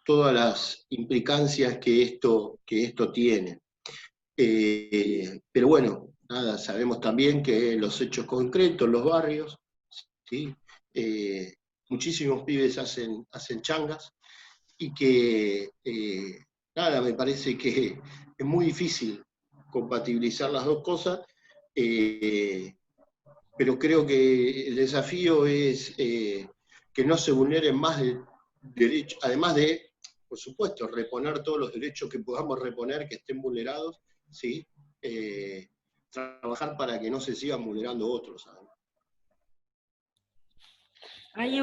todas las implicancias que esto tiene. Pero bueno, nada, sabemos también que los hechos concretos, los barrios, ¿sí? Muchísimos pibes hacen changas, y que, nada, me parece que es muy difícil compatibilizar las dos cosas, pero creo que el desafío es que no se vulneren más derechos, además de, por supuesto, reponer todos los derechos que podamos reponer que estén vulnerados, ¿sí? Trabajar para que no se sigan vulnerando otros, ¿sabes? Hay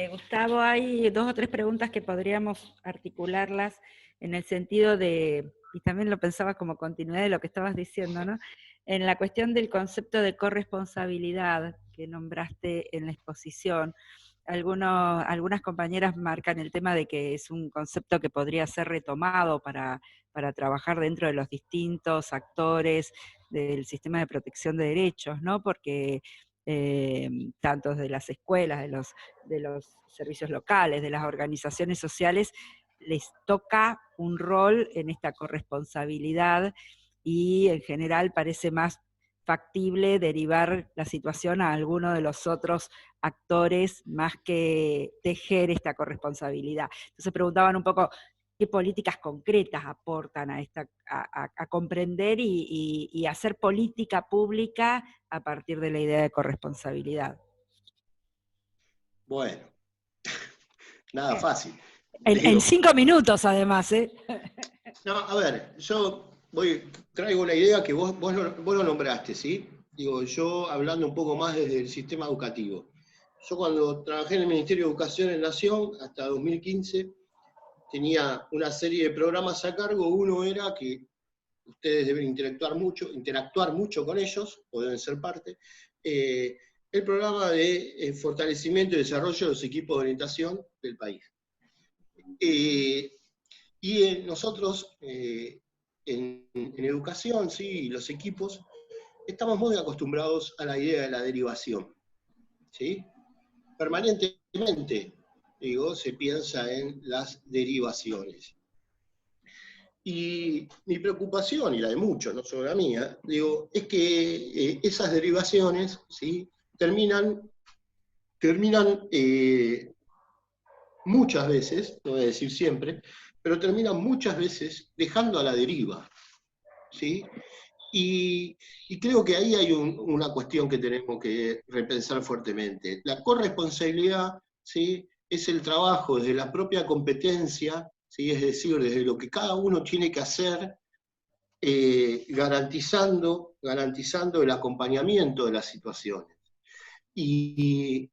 Gustavo, hay 2 o 3 preguntas que podríamos articularlas en el sentido de, y también lo pensaba como continuidad de lo que estabas diciendo, ¿no? En la cuestión del concepto de corresponsabilidad que nombraste en la exposición, algunas compañeras marcan el tema de que es un concepto que podría ser retomado para trabajar dentro de los distintos actores del sistema de protección de derechos, ¿no? Porque tanto de las escuelas, de los servicios locales, de las organizaciones sociales, les toca un rol en esta corresponsabilidad y en general parece más factible derivar la situación a alguno de los otros actores más que tejer esta corresponsabilidad. Entonces preguntaban un poco qué políticas concretas aportan a comprender y hacer política pública a partir de la idea de corresponsabilidad. Bueno, nada fácil. En 5 minutos, además, ¿eh? No, a ver, yo traigo una idea que vos lo nombraste, ¿sí? Digo, yo hablando un poco más desde el sistema educativo. Yo cuando trabajé en el Ministerio de Educación en Nación, hasta 2015, tenía una serie de programas a cargo. Uno era que ustedes deben interactuar mucho con ellos, o deben ser parte, el programa de fortalecimiento y desarrollo de los equipos de orientación del país. Y nosotros, en educación, sí, los equipos, estamos muy acostumbrados a la idea de la derivación, ¿sí? Permanentemente, digo, se piensa en las derivaciones. Y mi preocupación, y la de muchos, no solo la mía, digo, es que esas derivaciones, ¿sí? terminan muchas veces, no voy a decir siempre, pero terminan muchas veces dejando a la deriva, ¿sí? Y creo que ahí hay una cuestión que tenemos que repensar fuertemente. La corresponsabilidad, ¿sí? Es el trabajo desde la propia competencia, ¿sí? Es decir, desde lo que cada uno tiene que hacer, garantizando el acompañamiento de las situaciones. Y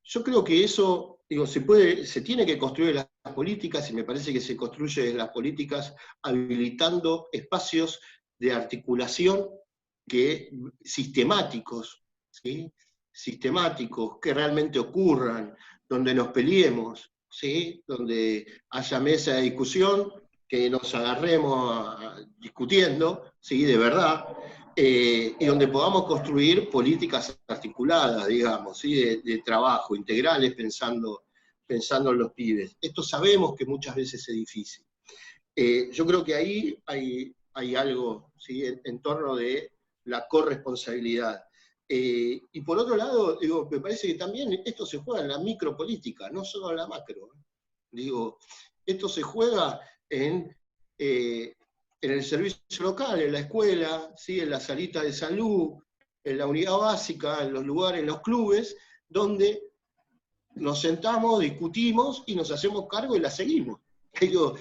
yo creo que eso, digo, se tiene que construir las políticas, y me parece que se construye desde las políticas habilitando espacios de articulación sistemáticos, ¿sí? Sistemáticos, que realmente ocurran, donde nos peleemos, ¿sí? Donde haya mesa de discusión, que nos agarremos discutiendo, ¿sí? De verdad, y donde podamos construir políticas articuladas, digamos, ¿sí? De trabajo, integrales, pensando en los pibes. Esto sabemos que muchas veces es difícil. Yo creo que ahí hay algo, ¿sí? en torno de la corresponsabilidad. Y por otro lado, digo, me parece que también esto se juega en la micropolítica, no solo en la macro. Digo, esto se juega en el servicio local, en la escuela, ¿sí? En la salita de salud, en la unidad básica, en los lugares, en los clubes, donde nos sentamos, discutimos y nos hacemos cargo y la seguimos. Digo,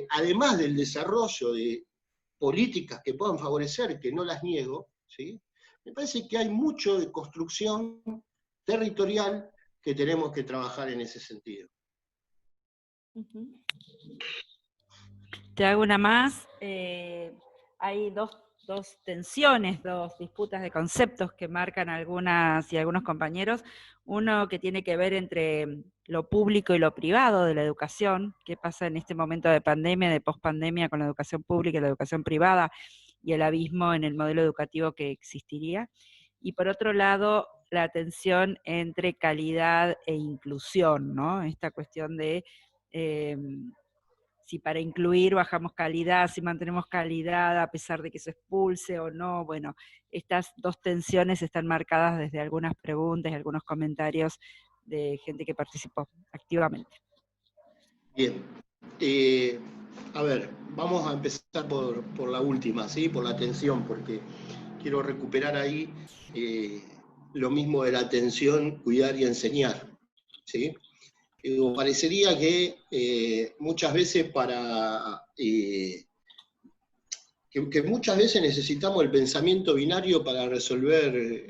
además del desarrollo de políticas que puedan favorecer, que no las niego, ¿sí? Me parece que hay mucho de construcción territorial que tenemos que trabajar en ese sentido. Te hago una más. Hay dos tensiones, dos disputas de conceptos que marcan algunas y algunos compañeros. Uno que tiene que ver entre lo público y lo privado de la educación, qué pasa en este momento de pandemia, de pospandemia con la educación pública y la educación privada, y el abismo en el modelo educativo que existiría. Y por otro lado, la tensión entre calidad e inclusión, ¿no? Esta cuestión de si para incluir bajamos calidad, si mantenemos calidad a pesar de que se expulse o no. Bueno, estas dos tensiones están marcadas desde algunas preguntas y algunos comentarios de gente que participó activamente. Bien. A ver, vamos a empezar por la última, ¿sí? Por la atención, porque quiero recuperar ahí lo mismo de la atención, cuidar y enseñar, ¿sí? Parecería que muchas veces que muchas veces necesitamos el pensamiento binario para resolver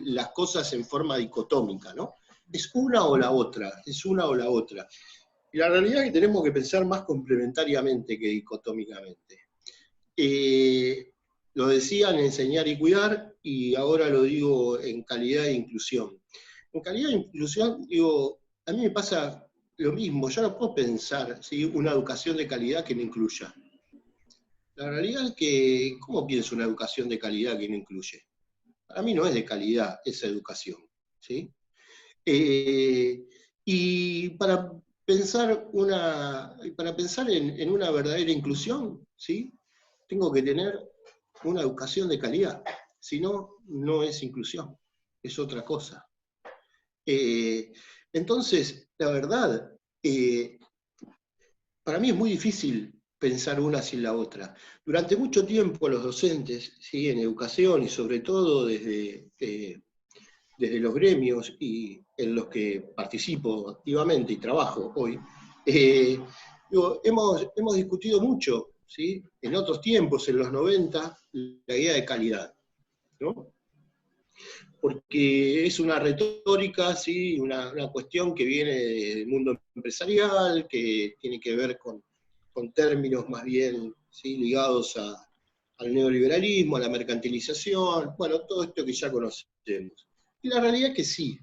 las cosas en forma dicotómica, ¿no? Es una o la otra, es una o la otra. Y la realidad es que tenemos que pensar más complementariamente que dicotómicamente. Lo decían enseñar y cuidar, y ahora lo digo en calidad de inclusión. En calidad de inclusión, digo, a mí me pasa lo mismo, yo no puedo pensar, ¿sí? Una educación de calidad que no incluya. La realidad es que, ¿cómo pienso una educación de calidad que no incluye? Para mí no es de calidad esa educación, ¿sí? Y para pensar en una verdadera inclusión, ¿sí? Tengo que tener una educación de calidad, si no, no es inclusión, es otra cosa. Entonces, la verdad, para mí es muy difícil pensar una sin la otra. Durante mucho tiempo los docentes, ¿sí? En educación y sobre todo desde los gremios y en los que participo activamente y trabajo hoy, hemos discutido mucho, ¿sí? En otros tiempos, en los 90, la idea de calidad, ¿no? Porque es una retórica, ¿sí? una cuestión que viene del mundo empresarial, que tiene que ver con términos más bien, ¿sí? Ligados al neoliberalismo, a la mercantilización, bueno, todo esto que ya conocemos. Y la realidad es que sí.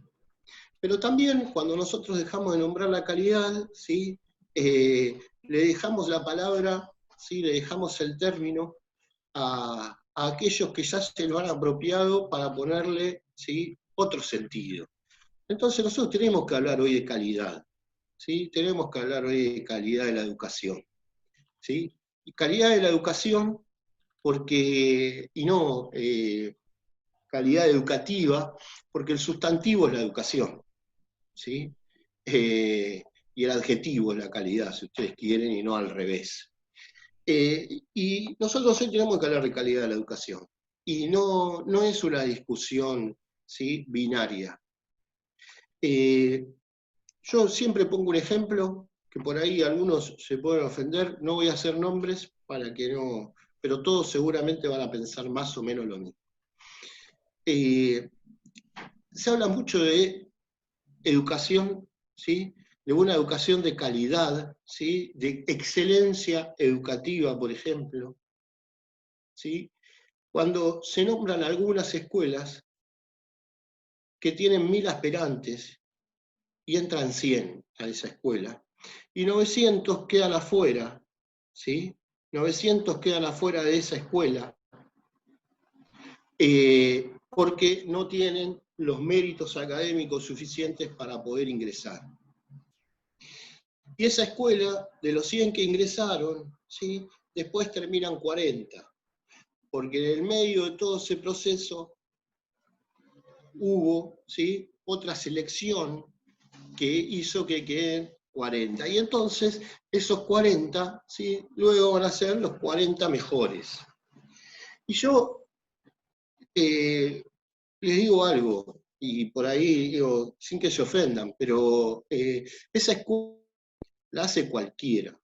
Pero también cuando nosotros dejamos de nombrar la calidad, ¿sí? Le dejamos la palabra, ¿sí? Le dejamos el término a aquellos que ya se lo han apropiado para ponerle, ¿sí? Otro sentido. Entonces nosotros tenemos que hablar hoy de calidad, ¿sí? Tenemos que hablar hoy de calidad de la educación, ¿sí? Y calidad de la educación porque, y no calidad educativa, porque el sustantivo es la educación, ¿sí? Y el adjetivo es la calidad, si ustedes quieren, y no al revés. Y nosotros hoy tenemos que hablar de calidad de la educación. Y no es una discusión, ¿sí? Binaria. Yo siempre pongo un ejemplo, que por ahí algunos se pueden ofender, no voy a hacer nombres para que no, pero todos seguramente van a pensar más o menos lo mismo. Se habla mucho de educación, ¿sí? De una educación de calidad, ¿sí? De excelencia educativa, por ejemplo, ¿sí? Cuando se nombran algunas escuelas que tienen 1000 aspirantes y entran 100 a esa escuela, y 900 quedan afuera, ¿sí? 900 quedan afuera de esa escuela, porque no tienen los méritos académicos suficientes para poder ingresar. Y esa escuela, de los 100 que ingresaron, ¿sí? Después terminan 40, porque en el medio de todo ese proceso hubo, ¿sí?, otra selección que hizo que queden 40. Y entonces esos 40, ¿sí?, luego van a ser los 40 mejores. Y yo les digo algo, y por ahí digo, sin que se ofendan, pero esa escuela la hace cualquiera.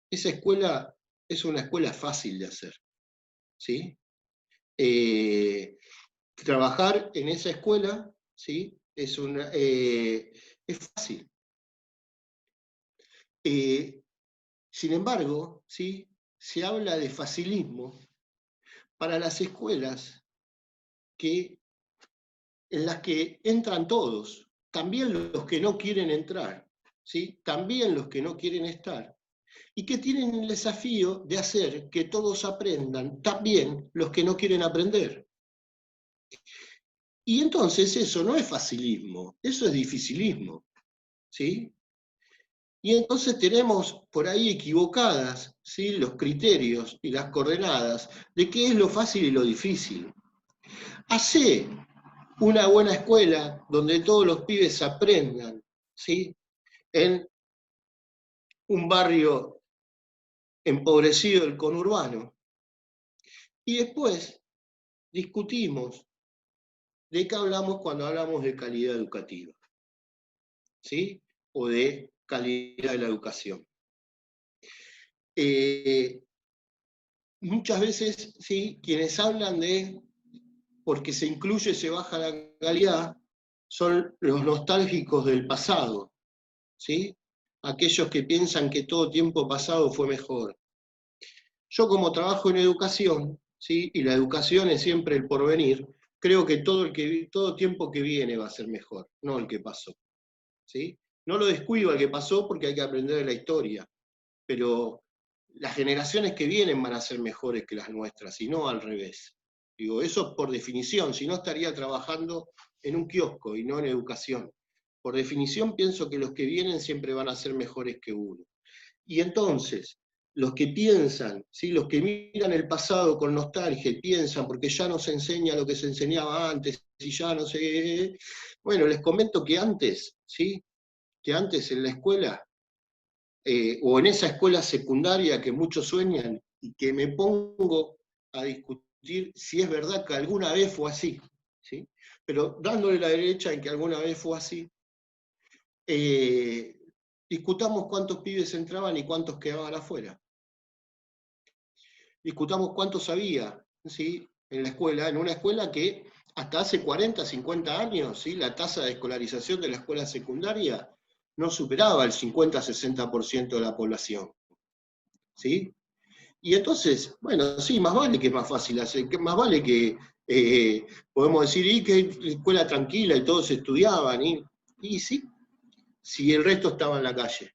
Esa escuela es una escuela fácil de hacer, ¿sí? Trabajar en esa escuela, ¿sí?, es fácil. Sin embargo, ¿sí?, se habla de facilismo para las escuelas en las que entran todos, también los que no quieren entrar, ¿sí?, también los que no quieren estar, y que tienen el desafío de hacer que todos aprendan, también los que no quieren aprender. Y entonces eso no es facilismo, eso es dificilismo, ¿sí? Y entonces tenemos por ahí equivocadas, ¿sí?, los criterios y las coordenadas de qué es lo fácil y lo difícil. Hacé una buena escuela donde todos los pibes aprendan, ¿sí?, en un barrio empobrecido del conurbano. Y después discutimos de qué hablamos cuando hablamos de calidad educativa, ¿sí?, o de calidad de la educación. Muchas veces, ¿sí?, quienes hablan de porque se incluye, se baja la calidad, son los nostálgicos del pasado, ¿sí?, aquellos que piensan que todo tiempo pasado fue mejor. Yo, como trabajo en educación, ¿sí?, y la educación es siempre el porvenir, creo que todo tiempo que viene va a ser mejor, no el que pasó, ¿sí? No lo descuido al que pasó porque hay que aprender de la historia, pero las generaciones que vienen van a ser mejores que las nuestras, y no al revés. Digo, eso por definición, si no estaría trabajando en un kiosco y no en educación. Por definición pienso que los que vienen siempre van a ser mejores que uno. Y entonces, los que piensan, ¿sí?, los que miran el pasado con nostalgia y piensan, porque ya no se enseña lo que se enseñaba antes, y ya no sé. Bueno, les comento que antes, ¿sí?, que antes en la escuela, o en esa escuela secundaria que muchos sueñan, y que me pongo a discutir si es verdad que alguna vez fue así, ¿sí?, pero dándole la derecha en que alguna vez fue así, discutamos cuántos pibes entraban y cuántos quedaban afuera. Discutamos cuántos había, ¿sí?, en la escuela, en una escuela que hasta hace 40, 50 años, ¿sí?, la tasa de escolarización de la escuela secundaria no superaba el 50-60% de la población, ¿sí? Y entonces, bueno, sí, más vale que es más fácil hacer, que más vale que podemos decir, y que escuela tranquila y todos estudiaban, y sí, si el resto estaba en la calle.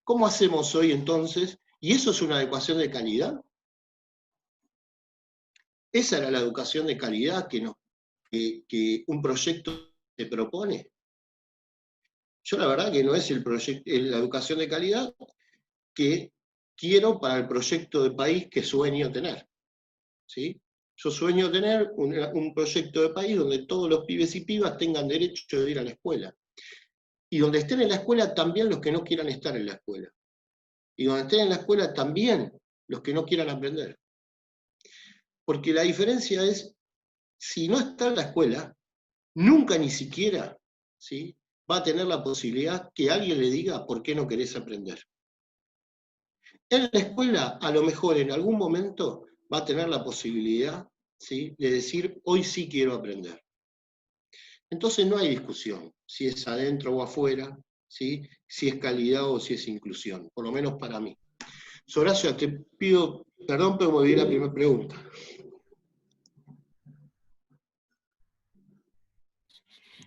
¿Cómo hacemos hoy entonces? ¿Y eso es una adecuación de calidad? ¿Esa era la educación de calidad que un proyecto te propone? Yo la verdad que no es la educación de calidad que quiero para el proyecto de país que sueño tener, ¿sí? Yo sueño tener un proyecto de país donde todos los pibes y pibas tengan derecho de ir a la escuela. Y donde estén en la escuela también los que no quieran estar en la escuela. Y donde estén en la escuela también los que no quieran aprender. Porque la diferencia es, si no está en la escuela, nunca ni siquiera, ¿sí?, va a tener la posibilidad que alguien le diga por qué no querés aprender. En la escuela, a lo mejor en algún momento, va a tener la posibilidad, ¿sí?, de decir, hoy sí quiero aprender. Entonces no hay discusión, si es adentro o afuera, ¿sí?, si es calidad o si es inclusión, por lo menos para mí. Horacio, te pido perdón, pero me olvidé la primera pregunta.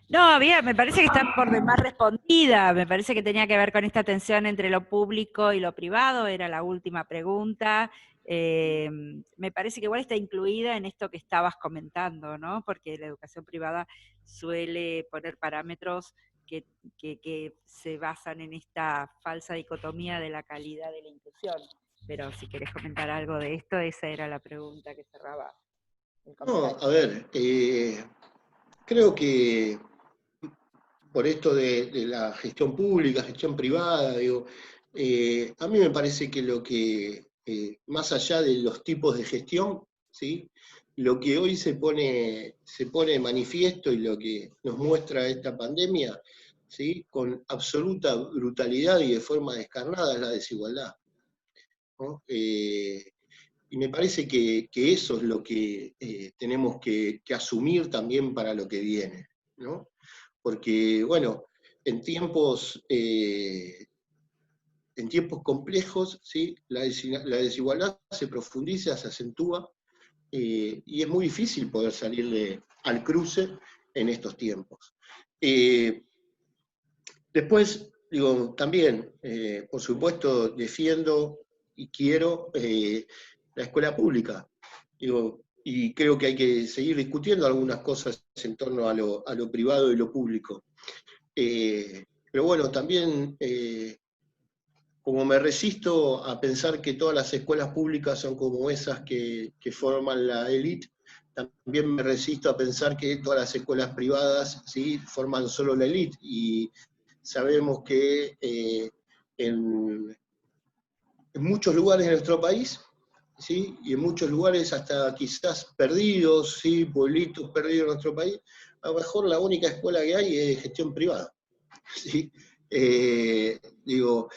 No, me parece que está por demás respondida, me parece que tenía que ver con esta tensión entre lo público y lo privado, era la última pregunta. Me parece que igual está incluida en esto que estabas comentando, ¿no? Porque la educación privada suele poner parámetros que, que se basan en esta falsa dicotomía de la calidad de la inclusión. Pero si querés comentar algo de esto, esa era la pregunta que cerraba el No, comentario. a ver, creo que por esto de la gestión pública, gestión privada, digo, a mí me parece que lo que, más allá de los tipos de gestión, ¿sí? Lo que hoy se pone de manifiesto y lo que nos muestra esta pandemia, ¿sí? Con absoluta brutalidad y de forma descarnada es la desigualdad, ¿no? Y me parece que eso es lo que tenemos que asumir también para lo que viene, ¿no? Porque, bueno, en tiempos, eh, en tiempos complejos, ¿sí? La desigualdad se profundiza, se acentúa, y es muy difícil poder salir al cruce en estos tiempos. Después, digo, también, por supuesto, defiendo y quiero la escuela pública. Digo, y creo que hay que seguir discutiendo algunas cosas en torno a lo privado y lo público. Pero bueno, también como me resisto a pensar que todas las escuelas públicas son como esas que forman la élite, también me resisto a pensar que todas las escuelas privadas, ¿sí?, forman solo la élite. Y sabemos que en muchos lugares de nuestro país, ¿sí?, y en muchos lugares hasta quizás perdidos, ¿sí?, pueblitos perdidos en nuestro país, a lo mejor la única escuela que hay es gestión privada. ¿Sí? Digo,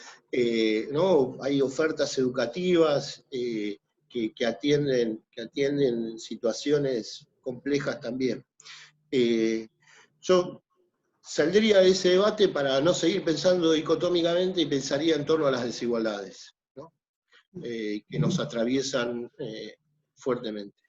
no, hay ofertas educativas que atienden situaciones complejas también. Yo saldría de ese debate para no seguir pensando dicotómicamente y pensaría en torno a las desigualdades, ¿no? Que nos atraviesan fuertemente.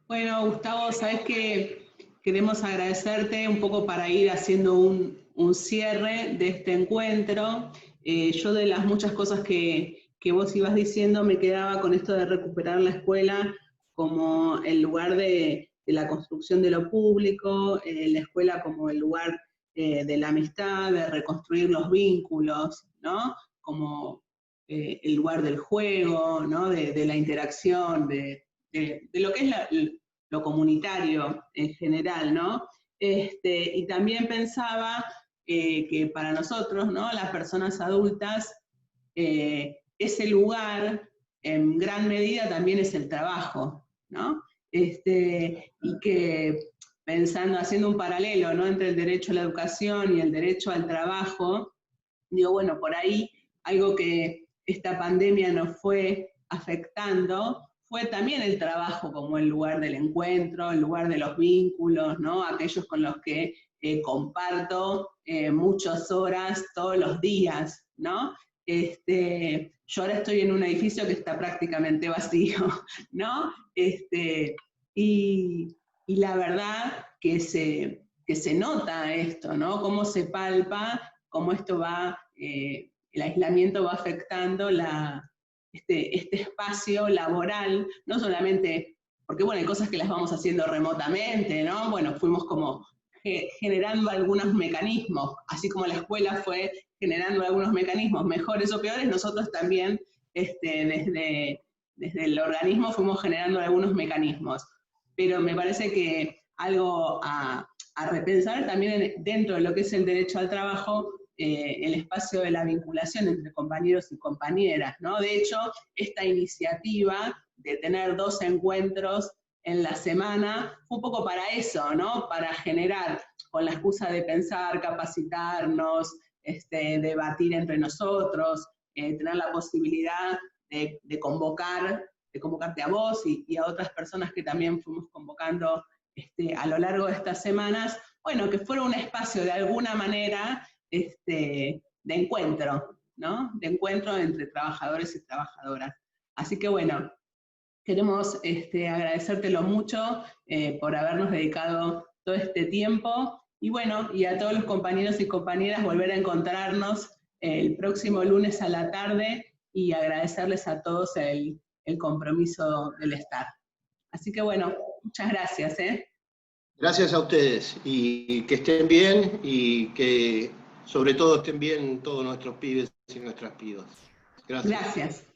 Bueno, Gustavo, sabes que queremos agradecerte un poco para ir haciendo un cierre de este encuentro. Yo de las muchas cosas que vos ibas diciendo me quedaba con esto de recuperar la escuela como el lugar de la construcción de lo público, la escuela como el lugar de la amistad, de reconstruir los vínculos, ¿no? Como el lugar del juego, ¿no? De la interacción, de lo que es lo comunitario en general, ¿no? Y también pensaba que para nosotros, ¿no?, las personas adultas, ese lugar en gran medida también es el trabajo, ¿no? Y que pensando, haciendo un paralelo, ¿no?, entre el derecho a la educación y el derecho al trabajo, digo, bueno, por ahí algo que esta pandemia nos fue afectando fue también el trabajo como el lugar del encuentro, el lugar de los vínculos, ¿no? Aquellos con los que comparto muchas horas todos los días, ¿no? Yo ahora estoy en un edificio que está prácticamente vacío, ¿no? Y la verdad que se nota esto, ¿no? Cómo se palpa, cómo esto va, el aislamiento va afectando este espacio laboral, no solamente, porque bueno, hay cosas que las vamos haciendo remotamente, ¿no? Bueno, fuimos como generando algunos mecanismos, así como la escuela fue generando algunos mecanismos mejores o peores, nosotros también desde el organismo fuimos generando algunos mecanismos. Pero me parece que algo a repensar también dentro de lo que es el derecho al trabajo, el espacio de la vinculación entre compañeros y compañeras, ¿no? De hecho, esta iniciativa de tener 2 encuentros en la semana fue un poco para eso, ¿no? Para generar, con la excusa de pensar, capacitarnos, debatir entre nosotros, tener la posibilidad de convocarte a vos y a otras personas que también fuimos convocando a lo largo de estas semanas, bueno, que fuera un espacio de alguna manera de encuentro, ¿no? De encuentro entre trabajadores y trabajadoras. Así que bueno, queremos agradecértelo mucho por habernos dedicado todo este tiempo. Y bueno, y a todos los compañeros y compañeras volver a encontrarnos el próximo lunes a la tarde y agradecerles a todos el compromiso del estar. Así que bueno, muchas gracias. Gracias a ustedes y que estén bien y que sobre todo estén bien todos nuestros pibes y nuestras pibas. Gracias. Gracias.